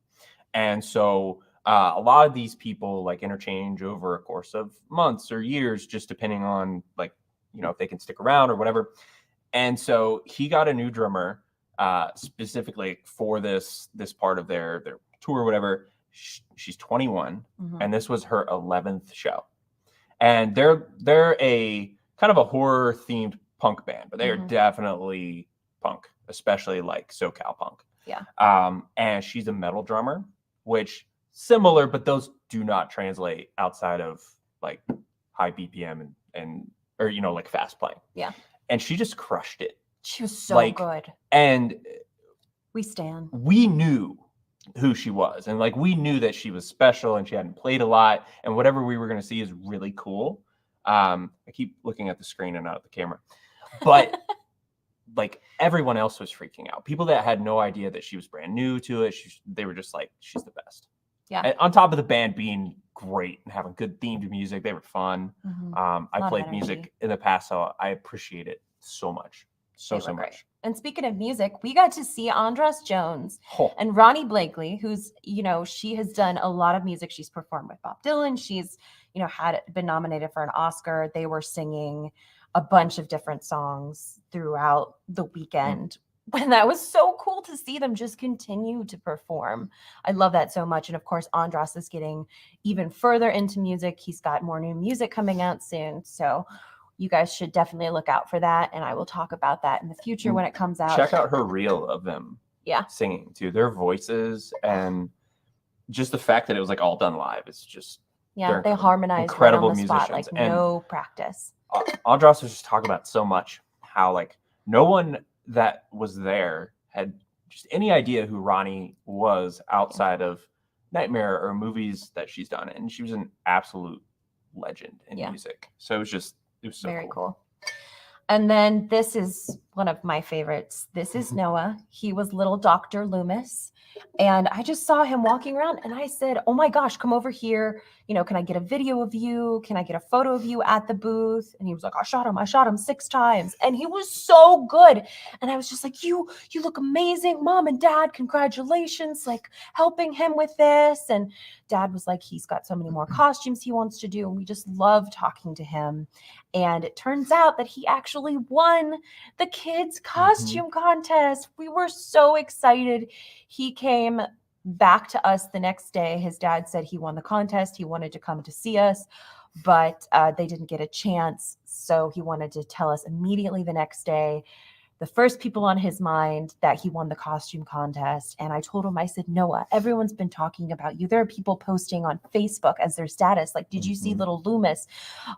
And so a lot of these people like interchange over a course of months or years, just depending on like, if they can stick around or whatever. And so he got a new drummer specifically for this part of their tour or whatever. She's 21, and this was her 11th show. And they're a kind of a horror themed punk band, but they are definitely punk, especially like SoCal punk. Yeah. And she's a metal drummer, which similar, but those do not translate outside of like high BPM and like fast playing. Yeah. And she just crushed it. She was so good. And we knew who she was. And like, we knew that she was special and she hadn't played a lot. And whatever we were going to see is really cool. I keep looking at the screen and not at the camera. But like everyone else was freaking out. People that had no idea that she was brand new to it. They were just like, she's the best. Yeah. And on top of the band being great and having good themed music, they were fun. I played music in the past, so I appreciate it so much. So much. And speaking of music, we got to see Andras Jones and Ronnie Blakely, who's, she has done a lot of music. She's performed with Bob Dylan. She's, been nominated for an Oscar. They were singing a bunch of different songs throughout the weekend. And that was so cool to see them just continue to perform. I love that so much. And of course, Andras is getting even further into music. He's got more new music coming out soon. So you guys should definitely look out for that. And I will talk about that in the future when it comes out. Check out her reel of them singing too. Their voices and just the fact that it was like all done live is just Yeah, they're they harmonized right incredible on the spot, musicians. like And no practice. Andros was just talking about so much how like no one that was there had just any idea who Ronnie was outside of Nightmare or movies that she's done, and she was an absolute legend in music. So it was so very cool. And then this is one of my favorites. This is Noah. He was little Dr. Loomis. And I just saw him walking around and I said, oh my gosh, come over here. You know, can I get a video of you? Can I get a photo of you at the booth? And he was like, I shot him 6 times. And he was so good. And I was just like, you look amazing. Mom and Dad, congratulations, like helping him with this. And Dad was like, he's got so many more costumes he wants to do. And we just love talking to him. And it turns out that he actually won the kids' costume contest. We were so excited. He came back to us the next day. His dad said he won the contest. He wanted to come to see us, but they didn't get a chance. So he wanted to tell us immediately the next day. The first people on his mind that he won the costume contest. And I told him, I said, Noah, everyone's been talking about you. There are people posting on Facebook as their status. Like, did you see little Loomis?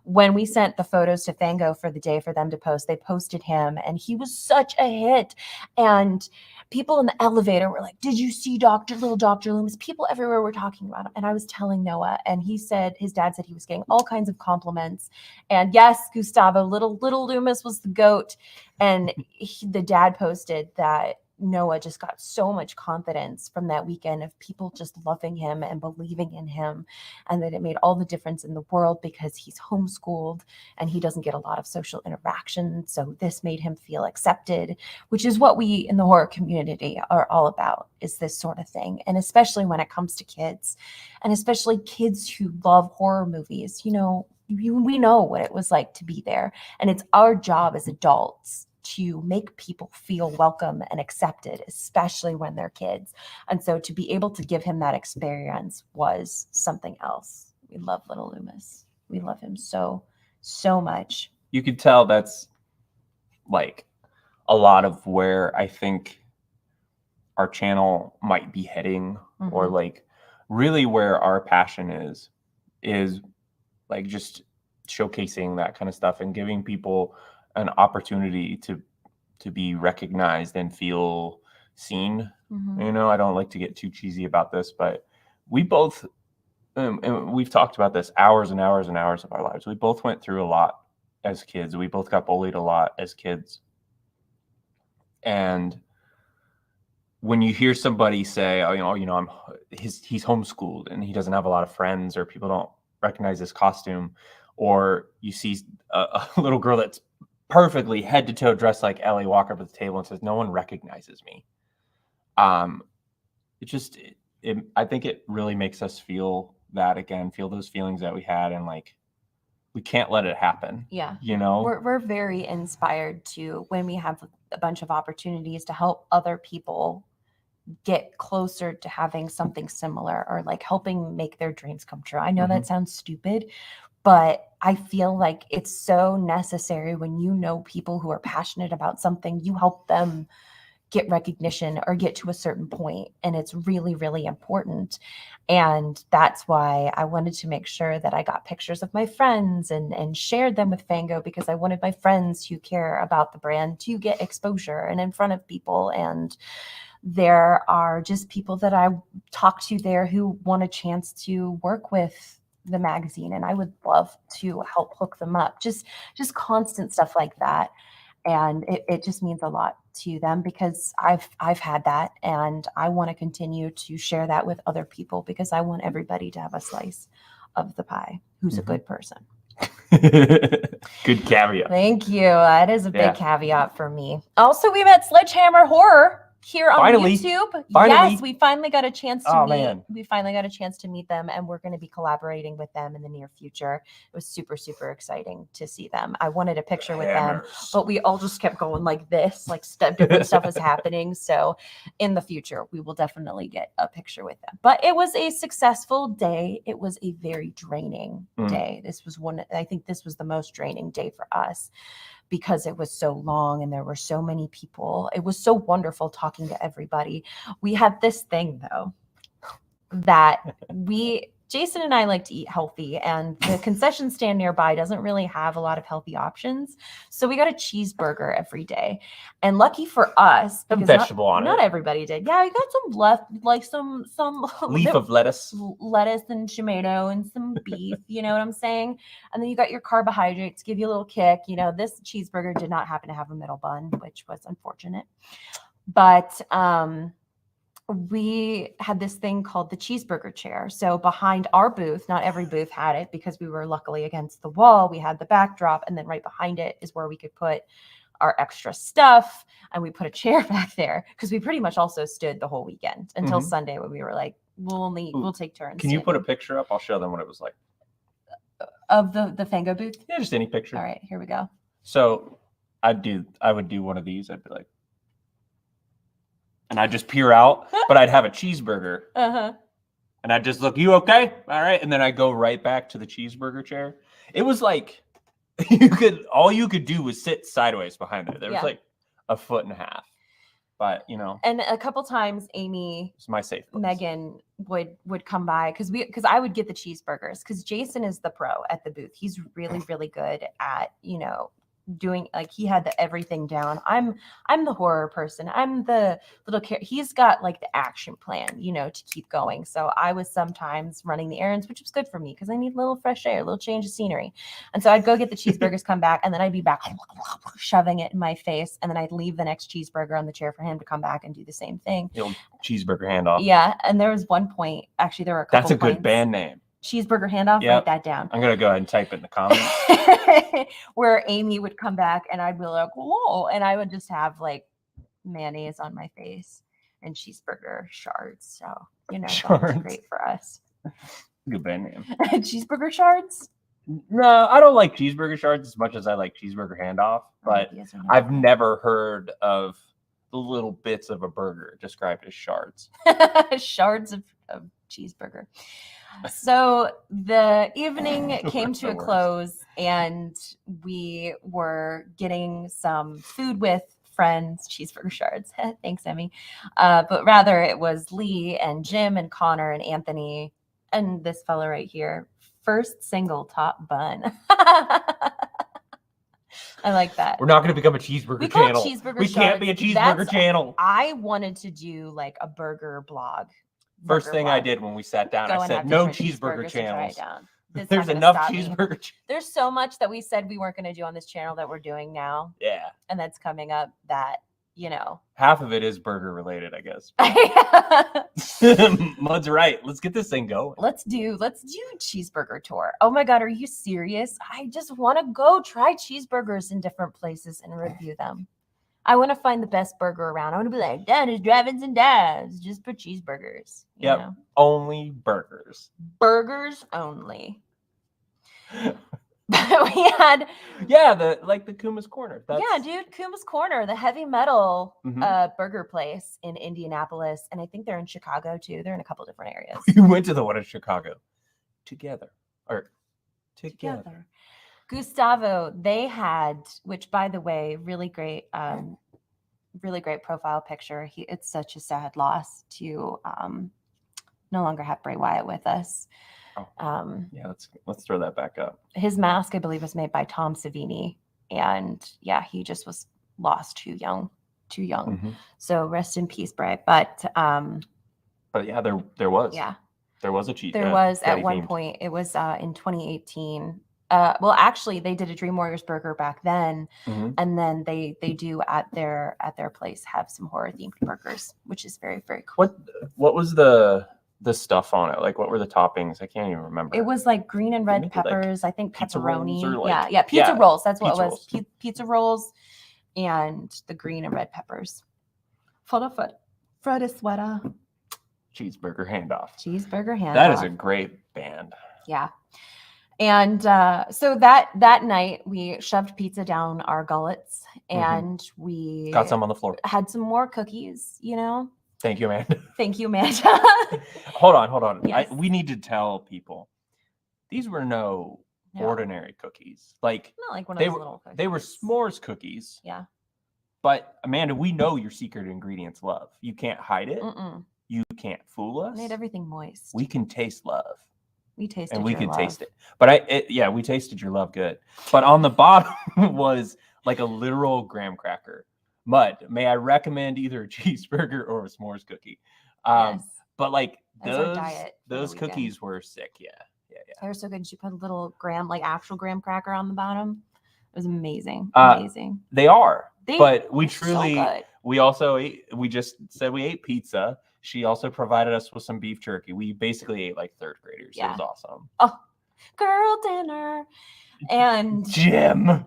When we sent the photos to Fango for the day for them to post, they posted him and he was such a hit. And people in the elevator were like, did you see little Dr. Loomis? People everywhere were talking about him. And I was telling Noah, and he said, his dad said he was getting all kinds of compliments. And yes, Gustavo, little Loomis was the GOAT. And the dad posted that Noah just got so much confidence from that weekend of people just loving him and believing in him, and that it made all the difference in the world because he's homeschooled and he doesn't get a lot of social interaction. So this made him feel accepted, which is what we in the horror community are all about, is this sort of thing. And especially when it comes to kids, and especially kids who love horror movies, you know, we know what it was like to be there. And it's our job as adults to make people feel welcome and accepted, especially when they're kids. And so to be able to give him that experience was something else. We love little Loomis. We love him so much. You could tell that's like a lot of where I think our channel might be heading, or like really where our passion is like just showcasing that kind of stuff and giving people an opportunity to be recognized and feel seen. You know, I don't like to get too cheesy about this, but we both, and we've talked about this, hours and hours and hours of our lives. We both went through a lot as kids. We both got bullied a lot as kids. And when you hear somebody say, oh, you know, he's homeschooled and he doesn't have a lot of friends, or people don't recognize his costume, or you see a little girl that's perfectly head to toe dressed like Ellie walk up at the table and says, no one recognizes me. I think it really makes us feel that again, feel those feelings that we had, and like, we can't let it happen. Yeah. You know, we're very inspired to, when we have a bunch of opportunities to help other people get closer to having something similar, or like helping make their dreams come true. I know that sounds stupid, but I feel like it's so necessary. When you know people who are passionate about something, you help them get recognition or get to a certain point. And it's really, really important. And that's why I wanted to make sure that I got pictures of my friends and shared them with Fango, because I wanted my friends who care about the brand to get exposure and in front of people. And there are just people that I talk to there who want a chance to work with the magazine, and I would love to help hook them up. Just constant stuff like that. And it just means a lot to them, because I've had that, and I want to continue to share that with other people, because I want everybody to have a slice of the pie who's a good person. Good caveat. Thank you. That is a big caveat for me. Also, we met Sledgehammer Horror here on YouTube. Yes, we finally got a chance to meet. We finally got a chance to meet them, and we're going to be collaborating with them in the near future. It was super, super exciting to see them. I wanted a picture with them, but we all just kept going like this, like different stuff was happening. So in the future, we will definitely get a picture with them. But it was a successful day. It was a very draining day. I think this was the most draining day for us, because it was so long and there were so many people. It was so wonderful talking to everybody. We had this thing though. that Jason and I like to eat healthy, and the concession stand nearby doesn't really have a lot of healthy options. So we got a cheeseburger every day. And lucky for us, Some because vegetable on not it. everybody did. Yeah, we got some left, like some Leaf of lettuce. lettuce and tomato and some beef, you know what I'm saying? And then you got your carbohydrates, give you a little kick. You know, this cheeseburger did not happen to have a middle bun, which was unfortunate. But we had this thing called the cheeseburger chair. So behind our booth, not every booth had it because we were luckily against the wall. We had the backdrop, and then right behind it is where we could put our extra stuff. And we put a chair back there because we pretty much also stood the whole weekend until Sunday when we were like, we'll take turns. Can you put a picture up? I'll show them what it was like. Of the Fango booth? Yeah, just any picture. All right, here we go. So I would do one of these. I'd be like, and I'd just peer out, but I'd have a cheeseburger. Uh-huh. And I'd just look, you okay? All right. And then I'd go right back to the cheeseburger chair. It was like all you could do was sit sideways behind it. There was like a foot and a half. But and a couple times Amy, it's my safe place. Megan would come by because I would get the cheeseburgers because Jason is the pro at the booth. He's really, really good at, doing, like, he had everything down. I'm the horror person. I'm the little he's got like the action plan, to keep going. So I was sometimes running the errands, which was good for me because I need a little fresh air, a little change of scenery. And so I'd go get the cheeseburgers, come back, and then I'd be back shoving it in my face, and then I'd leave the next cheeseburger on the chair for him to come back and do the same thing. The old cheeseburger handoff. Yeah, and there was one point, actually there were a couple. That's a good band name. Cheeseburger handoff. Yep. Write that down. I'm gonna go ahead and type it in the comments. Where Amy would come back and I'd be like, whoa, and I would just have like mayonnaise on my face and cheeseburger shards. So that's great for us. Good band name. Cheeseburger shards. No, I don't like cheeseburger shards as much as I like cheeseburger handoff, but I've never heard of the little bits of a burger described as shards. Shards of cheeseburger. So the evening came to a close, and we were getting some food with friends, cheeseburger shards. Thanks, Emmy. But rather it was Lee and Jim and Connor and Anthony and this fella right here. First single top bun. I like that. We're not going to become a cheeseburger channel. We can't be a cheeseburger channel. I wanted to do like a burger blog. First thing I did when we sat down, I said, no cheeseburger channels. There's enough cheeseburger. There's so much that we said we weren't going to do on this channel that we're doing now. Yeah. And that's coming up that, half of it is burger related, I guess. Mud's right. Let's get this thing going. Let's do cheeseburger tour. Oh my God, are you serious? I just want to go try cheeseburgers in different places and review them. I want to find the best burger around. I want to be like, Dennis Drive-Ins and Dives, just for cheeseburgers. Yep. Only burgers. Burgers only. We had the Kuma's Corner. Kuma's Corner, the heavy metal burger place in Indianapolis, and I think they're in Chicago too. They're in a couple different areas. We went to the one in Chicago together. Gustavo, they had, which by the way, really great profile picture. It's such a sad loss to no longer have Bray Wyatt with us. Let's throw that back up. His mask, I believe, was made by Tom Savini, and he just was lost too young. Mm-hmm. So rest in peace, Bray. But yeah, there was a cheat. There was at one point. It was in 2018. Well, actually, they did a Dream Warriors burger back then, and then they do at their place have some horror themed burgers, which is very, very cool. What was the stuff on it? Like, what were the toppings? I can't even remember. It was like green and red peppers. I think pepperoni. Pizza rolls. That's what it was. Pizza rolls and the green and red peppers. Fred sweater. Cheeseburger handoff. That is a great band. Yeah. And so that night we shoved pizza down our gullets, and we got some on the floor. Had some more cookies, Thank you, Amanda. Hold on. Yes. We need to tell people these were no ordinary cookies. Like, not like one of those little cookies. They were s'mores cookies. Yeah. But Amanda, we know your secret ingredients love. You can't hide it. You can't fool us. Made everything moist. We can taste love. We tasted and we your could love. taste it. But we tasted your love good. But on the bottom was like a literal graham cracker. Mud. May I recommend either a cheeseburger or a s'mores cookie? Yes. But like As our diet for the those weekend. cookies were sick. Yeah. They were so good. She put a little actual graham cracker on the bottom. It was amazing. They are. But we they're truly, so good. we also ate, we just said we ate pizza. She also provided us with some beef jerky. We basically ate like third graders. Yeah. It was awesome. Oh, girl dinner. And Jim.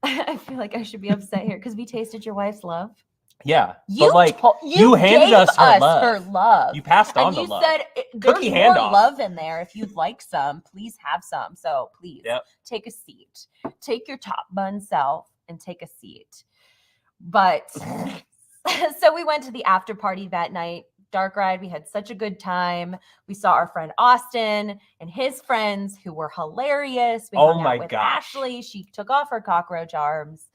I feel like I should be upset here because we tasted your wife's love. Yeah. You but like you handed gave us her love. You passed on and the you love. said there's Cookie more handoff. love in there. If you'd like some, please have some. So please take a seat. Take your top bun self and take a seat. But so we went to the after party that night. Dark ride. We had such a good time. We saw our friend Austin and his friends who were hilarious. We hung out with Ashley. She took off her cockroach arms.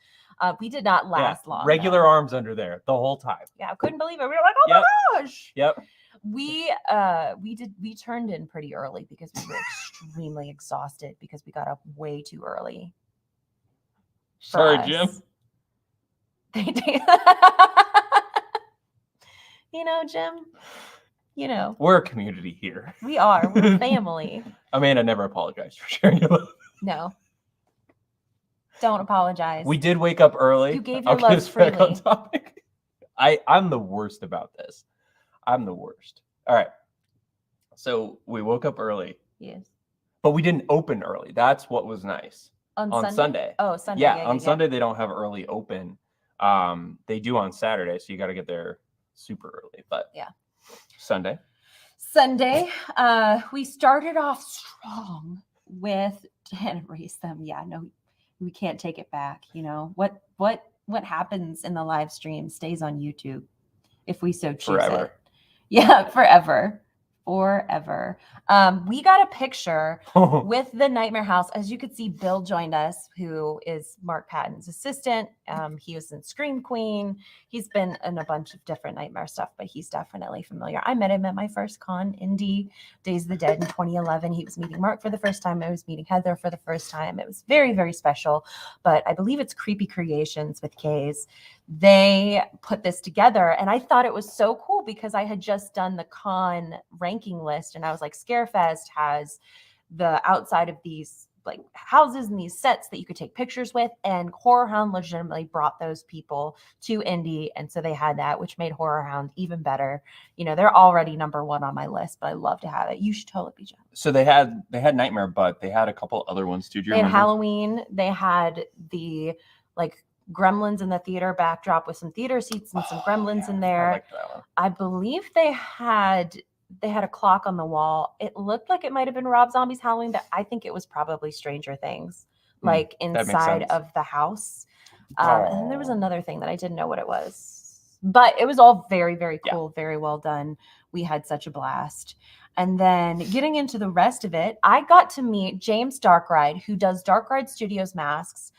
We did not last long. Regular arms under there the whole time. Yeah, I couldn't believe it. We were like, oh my gosh. Yep. We turned in pretty early because we were extremely exhausted because we got up way too early. Sorry, Jim. You know, Jim, we're a community here. We are. We're family. Amanda never apologized for sharing your love. No. Don't apologize. We did wake up early. You gave your love freely. On topic. I'm the worst about this. I'm the worst. All right. So we woke up early. Yes. But we didn't open early. That's what was nice. On Sunday. Oh, Sunday. Yeah, on Sunday they don't have early open. They do on Saturday, so you got to get there super early. But yeah, Sunday, we started off strong with and erase them. Yeah, no, we can't take it back. What happens in the live stream stays on YouTube if we so choose forever. it. Yeah, forever. We got a picture with the Nightmare House. As you could see, Bill joined us, who is Mark Patton's assistant. He was in Scream Queen. He's been in a bunch of different Nightmare stuff, but he's definitely familiar. I met him at my first con, Indie Days of the Dead in 2011. He was meeting Mark for the first time. I was meeting Heather for the first time. It was very, very special. But I believe it's Creepy Creations with K's. They put this together, and I thought it was so cool because I had just done the con ranking list, and I was like, Scarefest has the outside of these like houses and these sets that you could take pictures with, and HorrorHound legitimately brought those people to Indy, and so they had that, which made HorrorHound even better. They're already number one on my list, but I love to have it. You should totally be jealous. So they had Nightmare, but they had a couple other ones too. Do you remember? They had Halloween. They had the like Gremlins in the theater backdrop with some theater seats and some Gremlins in there. I liked that one. I believe they had a clock on the wall. It looked like it might have been Rob Zombie's Halloween, but I think it was probably Stranger Things, like inside of the house. And then there was another thing that I didn't know what it was, but it was all very, very cool, very well done. We had such a blast. And then getting into the rest of it, I got to meet James Darkride, who does Darkride Studios masks.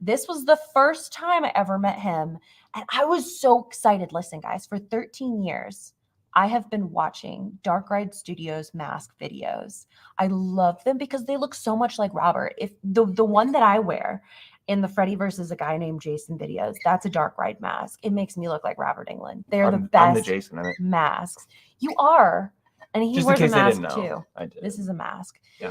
This was the first time I ever met him, and I was so excited. Listen, guys, for 13 years, I have been watching Darkride Studios mask videos. I love them because they look so much like Robert. If the one that I wear in the Freddy versus a guy named Jason videos, that's a Darkride mask. It makes me look like Robert England. They're the best I'm the Jason in it. masks. You are. And he Just wears in a case they mask didn't know, too. I did. This is a mask. Yeah.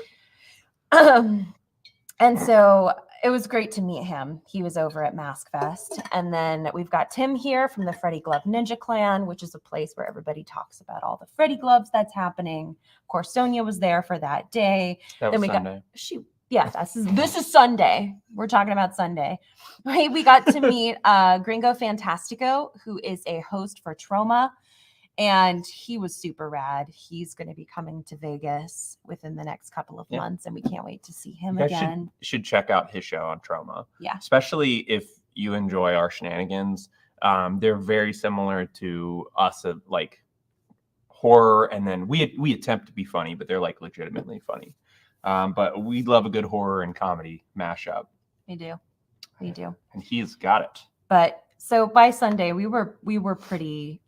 And so it was great to meet him. He was over at Mask Fest. And then we've got Tim here from the Freddy Glove Ninja Clan, which is a place where everybody talks about all the Freddy gloves that's happening. Of course, Sonia was there for that day. That then was we Sunday. This is Sunday. We're talking about Sunday. Right? We got to meet Gringo Fantastico, who is a host for Trauma. And he was super rad. He's going to be coming to Vegas within the next couple of months, and we can't wait to see him again. Should check out his show on Trauma. Yeah. Especially if you enjoy our shenanigans. They're very similar to us of like horror, and then we attempt to be funny, but they're like legitimately funny. But we love a good horror and comedy mashup. We do. And he's got it. But so by Sunday, we were pretty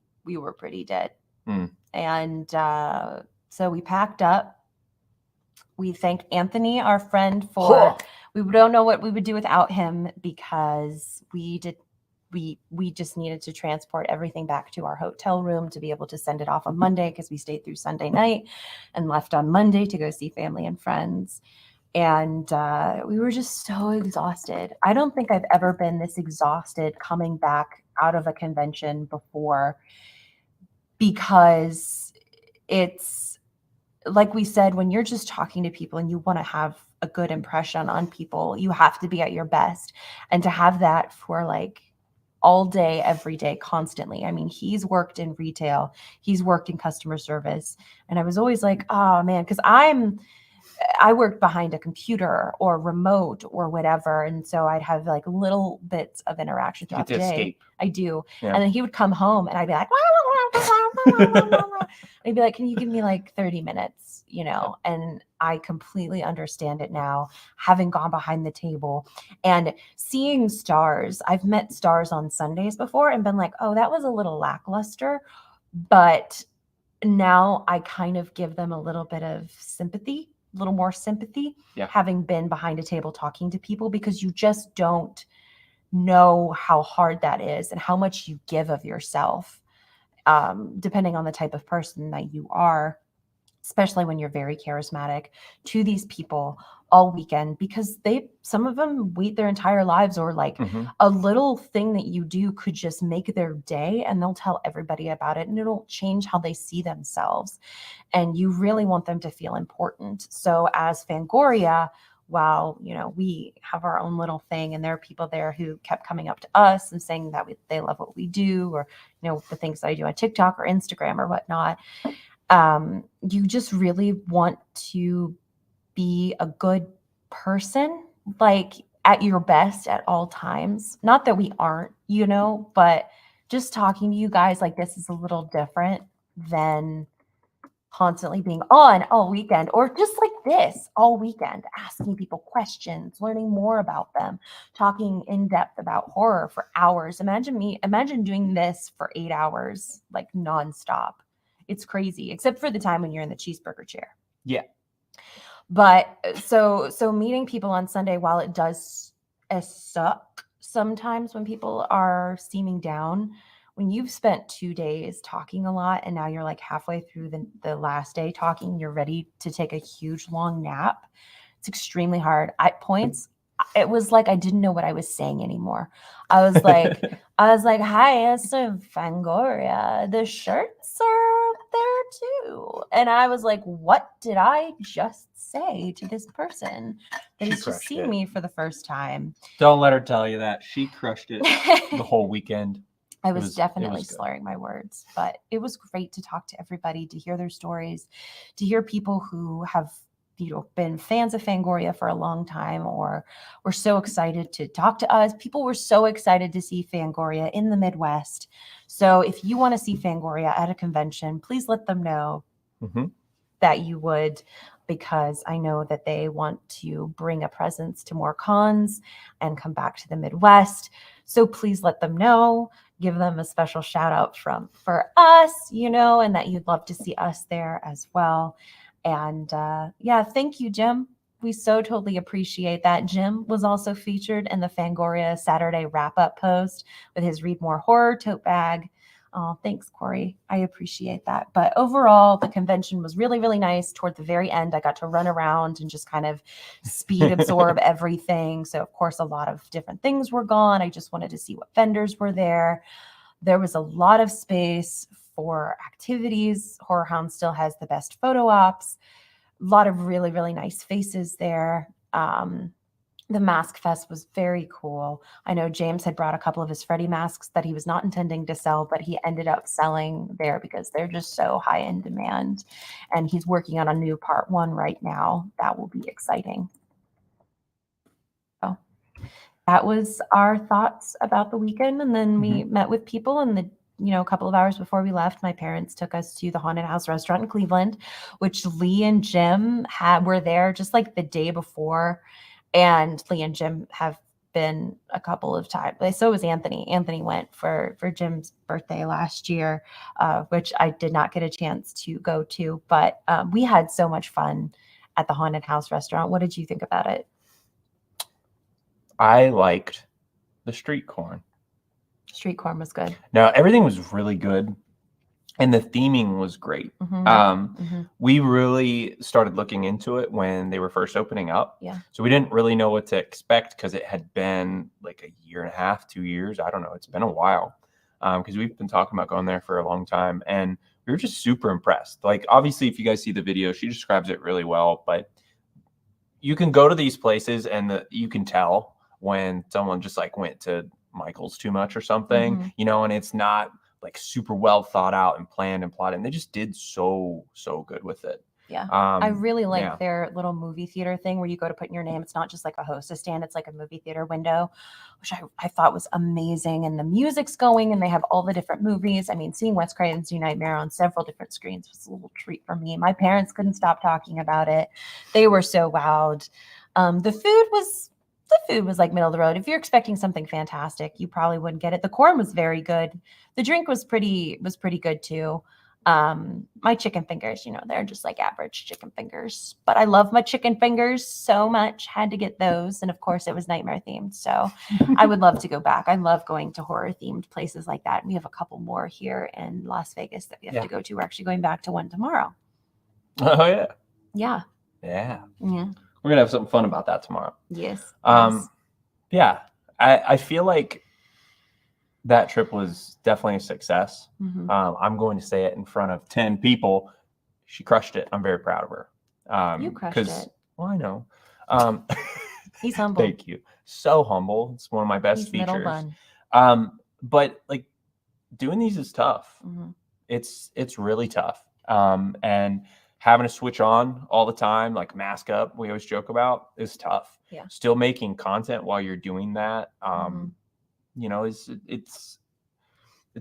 dead. And so we packed up. We thank Anthony, our friend, for we don't know what we would do without him, because we just needed to transport everything back to our hotel room to be able to send it off on Monday, because we stayed through Sunday night and left on Monday to go see family and friends. And we were just so exhausted. I don't think I've ever been this exhausted coming back out of a convention before, because it's like we said, when you're just talking to people and you want to have a good impression on people, you have to be at your best. And to have that for like all day, every day, constantly. I mean, he's worked in retail, he's worked in customer service. And I was always like, oh man, because I worked behind a computer or remote or whatever. And so I'd have like little bits of interaction throughout the day. Escape. I do. Yeah. And then he would come home and I'd be like, I'd be like, can you give me like 30 minutes, you know? And I completely understand it now, having gone behind the table and seeing stars. I've met stars on Sundays before and been like, oh, that was a little lackluster. But now I kind of give them a little bit of sympathy, a little more sympathy, having been behind a table talking to people, because you just don't know how hard that is and how much you give of yourself, depending on the type of person that you are, especially when you're very charismatic, to these people all weekend, because some of them wait their entire lives, or like a little thing that you do could just make their day, and they'll tell everybody about it, and it'll change how they see themselves. And you really want them to feel important. So as Fangoria, while, you know, we have our own little thing, and there are people there who kept coming up to us and saying that they love what we do, or, you know, the things that I do on TikTok or Instagram or whatnot. You just really want to be a good person, like at your best at all times. Not that we aren't, you know, but just talking to you guys like this is a little different than constantly being on all weekend, or just like this all weekend, asking people questions, learning more about them, talking in depth about horror for hours. Imagine doing this for 8 hours, like nonstop. It's crazy, except for the time when you're in the cheeseburger chair. Yeah. But so meeting people on Sunday, while it does suck sometimes when people are seeming down, when you've spent 2 days talking a lot and now you're like halfway through the last day talking, you're ready to take a huge long nap, it's extremely hard. At points, it was like I didn't know what I was saying anymore. I was like, hi, it's Fangoria. The shirts are up there too. And I was like, what did I just say to this person that has just seen me for the first time? Don't let her tell you that. She crushed it the whole weekend. I was definitely slurring my words, but it was great to talk to everybody, to hear their stories, to hear people who have, you know, been fans of Fangoria for a long time, or were so excited to talk to us. People were so excited to see Fangoria in the Midwest. So if you want to see Fangoria at a convention, please let them know that you would, because I know that they want to bring a presence to more cons and come back to the Midwest. So please let them know, give them a special shout out for us, you know, and that you'd love to see us there as well. And yeah, thank you, Jim. We so totally appreciate that. Jim was also featured in the Fangoria Saturday wrap-up post with his Read More Horror tote bag. Oh, thanks, Corey. I appreciate that. But overall, the convention was really, really nice. Toward the very end, I got to run around and just kind of speed absorb everything. So, of course, a lot of different things were gone. I just wanted to see what vendors were there. There was a lot of space for activities. HorrorHound still has the best photo ops. A lot of really, really nice faces there. The Mask Fest was very cool. I know James had brought a couple of his Freddy masks that he was not intending to sell, but he ended up selling there because they're just so high in demand. And he's working on a new part 1 right now. That will be exciting. So that was our thoughts about the weekend. And then we met with people, and a couple of hours before we left, my parents took us to the Haunted House restaurant in Cleveland, which Lee and Jim were there just like the day before. And Lee and Jim have been a couple of times. So was Anthony. Anthony went for Jim's birthday last year, which I did not get a chance to go to, but we had so much fun at the Haunted House restaurant. What did you think about it? I liked the street corn. Street corn was good. No, everything was really good. And the theming was great. We really started looking into it when they were first opening up. Yeah. So we didn't really know what to expect because it had been like a year and a half, 2 years. I don't know. It's been a while because we've been talking about going there for a long time. And we were just super impressed. Like, obviously, if you guys see the video, she describes it really well. But you can go to these places and you can tell when someone just like went to Michael's too much or something, you know, and it's not like super well thought out and planned and plotted. And they just did so good with it. Yeah. I really like their little movie theater thing where you go to put in your name. It's not just like a hostess stand. It's like a movie theater window, which I thought was amazing. And the music's going and they have all the different movies. I mean, seeing Wes Craven's New Nightmare on several different screens was a little treat for me. My parents couldn't stop talking about it. They were so wowed. The food was like middle of the road. If you're expecting something fantastic, you probably wouldn't get it. The corn was very good. The drink was pretty good too. My chicken fingers, you know, they're just like average chicken fingers, but I love my chicken fingers so much. Had to get those. And of course it was nightmare themed. So I would love to go back. I love going to horror themed places like that. We have a couple more here in Las Vegas that we have to go to. We're actually going back to one tomorrow. Oh yeah. Yeah. Yeah. Yeah. We're going to have something fun about that tomorrow. Yes. Yeah. I feel like that trip was definitely a success. I'm going to say it in front of 10 people. She crushed it. I'm very proud of her. You crushed it. Well, I know. He's humble. Thank you. So humble. It's one of my best He's middle features. bun. But like doing these is tough. It's really tough. And having to switch on all the time, like mask up, we always joke about, is tough. Yeah. Still making content while you're doing that. You know, it's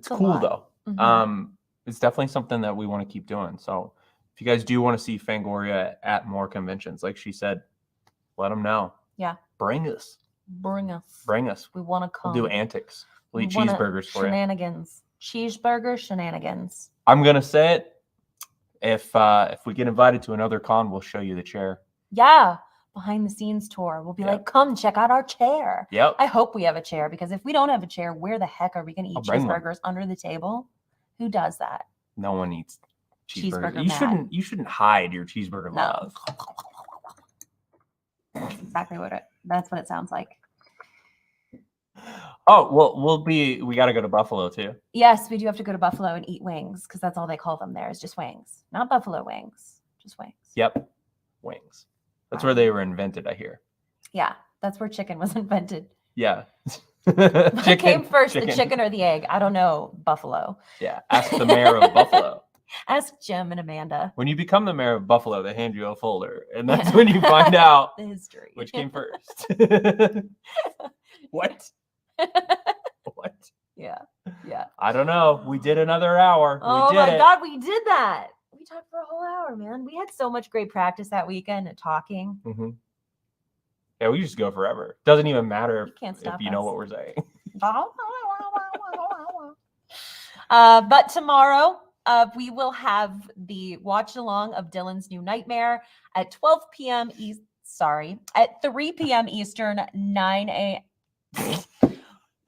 cool though. It's definitely something that we want to keep doing. So if you guys do want to see Fangoria at more conventions, like she said, let them know. Yeah. Bring us. We want to come. We'll do antics. We'll eat cheeseburgers for you. Shenanigans. Cheeseburger shenanigans. I'm gonna say it. If we get invited to another con, we'll show you the chair. Yeah. Behind the scenes tour. We'll be like, come check out our chair. Yep. I hope we have a chair because if we don't have a chair, where the heck are we going to eat cheeseburgers under the table? Who does that? No one eats cheeseburgers. Cheeseburger You shouldn't hide your cheeseburger love. That's exactly that's what it sounds like. Oh, well, we got to go to Buffalo too. Yes, we do have to go to Buffalo and eat wings because that's all they call them there is just wings. Not buffalo wings, just wings. Yep. Wings. That's where they were invented, I hear. Yeah, that's where chicken was invented. Yeah. What came first, the chicken or the egg? I don't know. Buffalo. Yeah. Ask the mayor of Buffalo. Ask Jim and Amanda. When you become the mayor of Buffalo, they hand you a folder, and that's when you find out the history. Which came first. What? What? Yeah. I don't know. We did another hour. Oh my God, we did that. We talked for a whole hour, man. We had so much great practice that weekend at talking. Yeah, we just go forever. Doesn't even matter if you know what we're saying. But tomorrow, we will have the watch along of Dylan's New Nightmare at 12 p.m. at 3 p.m. Eastern, 9 a.m.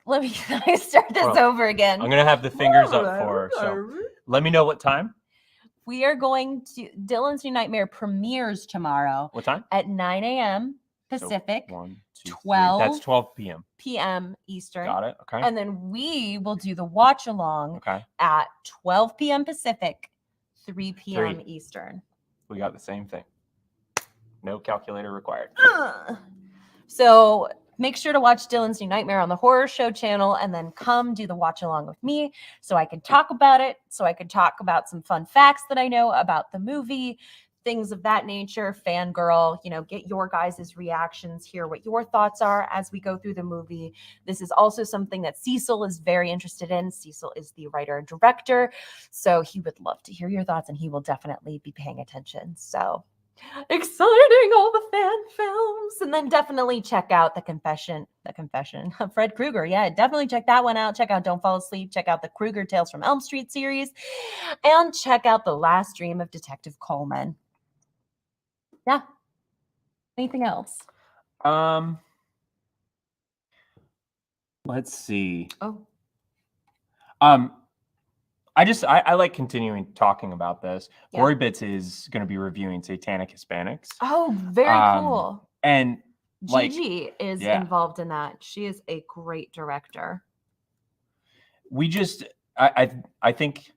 Let me start this over again. I'm going to have the fingers up for her. So let me know what time. We are going to Dylan's New Nightmare premieres tomorrow. What time? At 9 a.m. Pacific. So 1, 2, 12 3. That's 12 p.m. p.m. Eastern. Got it. Okay. And then we will do the watch along at 12 p.m. Pacific, 3 p.m. Eastern. We got the same thing. No calculator required. So make sure to watch Dylan's New Nightmare on the Horror Show channel and then come do the watch along with me so I can talk about it, so I can talk about some fun facts that I know about the movie, things of that nature, fangirl, get your guys' reactions, hear what your thoughts are as we go through the movie. This is also something that Cecil is very interested in. Cecil is the writer and director, so he would love to hear your thoughts and he will definitely be paying attention. So Exciting, all the fan films. And then definitely check out the confession of Fred Krueger. Yeah, definitely check that one out. Check out Don't Fall Asleep. Check out the Krueger Tales from Elm Street series. And check out The Last Dream of Detective Coleman. Yeah. Anything else? Let's see. Oh. I like continuing talking about this. Yeah. Gory Bits is going to be reviewing Satanic Hispanics. Oh, very cool. And like, Gigi is involved in that. She is a great director. I think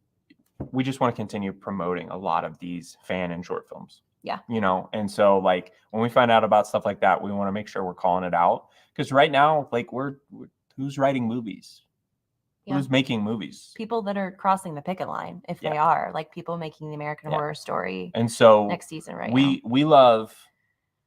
we just want to continue promoting a lot of these fan and short films. Yeah. You know, and so like when we find out about stuff like that, we want to make sure we're calling it out, because right now, like who's writing movies? Yeah. Who's making movies? People that are crossing the picket line, if they are, like people making the American Horror Story. And so next season, right? We love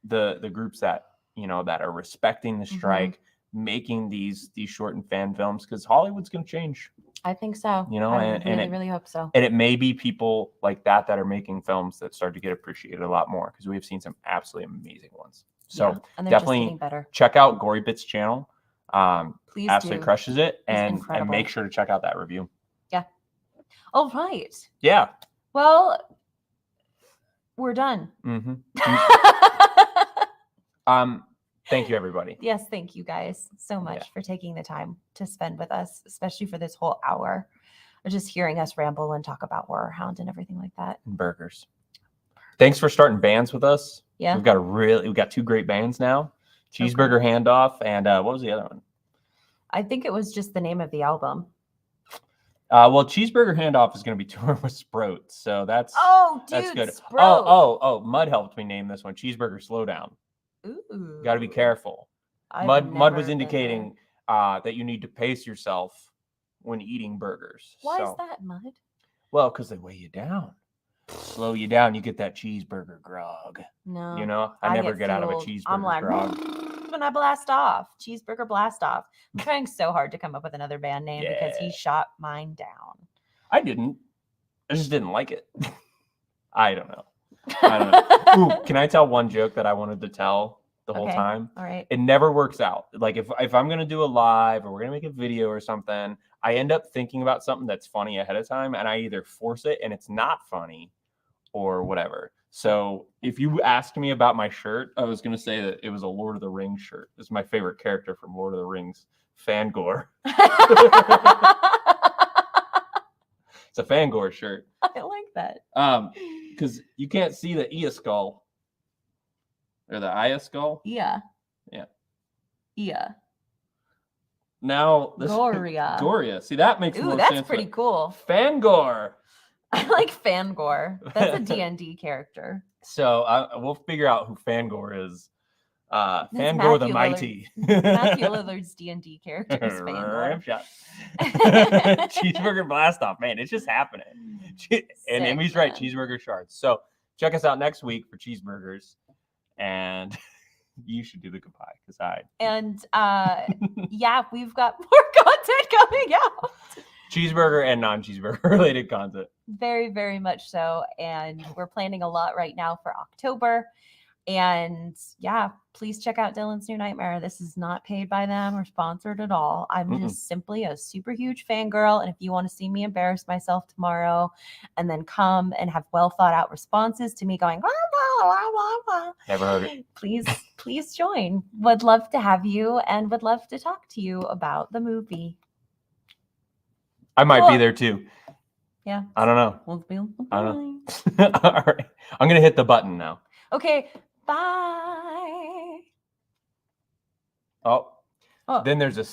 the groups that, you know, that are respecting the strike, making these short and fan films, because Hollywood's going to change. I think so. You know, I really hope so. And it may be people like that are making films that start to get appreciated a lot more, because we've seen some absolutely amazing ones. So and they're definitely just getting better. Check out Gory Bits channel. Please absolutely crushes it, and incredible. Make sure to check out that review. Yeah. All right. Yeah. Well, we're done. Thank you, everybody. Yes, thank you guys so much for taking the time to spend with us, especially for this whole hour of just hearing us ramble and talk about HorrorHound and everything like that. And burgers. Thanks for starting bands with us. Yeah. We've got two great bands now. Cheeseburger Handoff, and what was the other one? I think it was just the name of the album. Well, Cheeseburger Handoff is going to be touring with Sprout, so that's that's good. Sprout. Oh, Mud helped me name this one. Cheeseburger Slowdown. Ooh. Got to be careful. Mud was indicating that you need to pace yourself when eating burgers. Why is that, Mud? Well, because they weigh you down. Slow you down, you get that cheeseburger grog. No. You know, I never get out of a cheeseburger grog. When I blast off. Cheeseburger blast off. I'm trying so hard to come up with another band name because he shot mine down. I didn't. I just didn't like it. I don't know. Ooh, can I tell one joke that I wanted to tell the whole time? All right. It never works out. Like if I'm gonna do a live or we're gonna make a video or something, I end up thinking about something that's funny ahead of time, and I either force it and it's not funny or whatever. So if you asked me about my shirt, I was gonna say that it was a Lord of the Rings shirt. It's my favorite character from Lord of the Rings, Fangor. It's a Fangor shirt. I like that. Because you can't see the Ea skull. Or the Aya skull? Yeah. Now this Goria. Goria. See, that makes more sense. That's pretty cool. Fangor. I like Fangor. That's a D&D character. So we'll figure out who Fangor is. Fangor the Mighty. Matthew Lillard's D&D character is Fangor. Cheeseburger blast off, man. It's just happening. And Emmy's right. Cheeseburger shards. So check us out next week for cheeseburgers, and you should do the goodbye because I. And we've got more content coming out. Cheeseburger and non-cheeseburger related content. Very, very much so. And we're planning a lot right now for October. And please check out Dylan's New Nightmare. This is not paid by them or sponsored at all. I'm just simply a super huge fangirl. And if you want to see me embarrass myself tomorrow and then come and have well thought out responses to me going, never heard it. Please join. Would love to have you and would love to talk to you about the movie. I might be there too. Yeah. I don't know. I don't know. All right. I'm going to hit the button now. Okay. Bye. Oh. Then there's a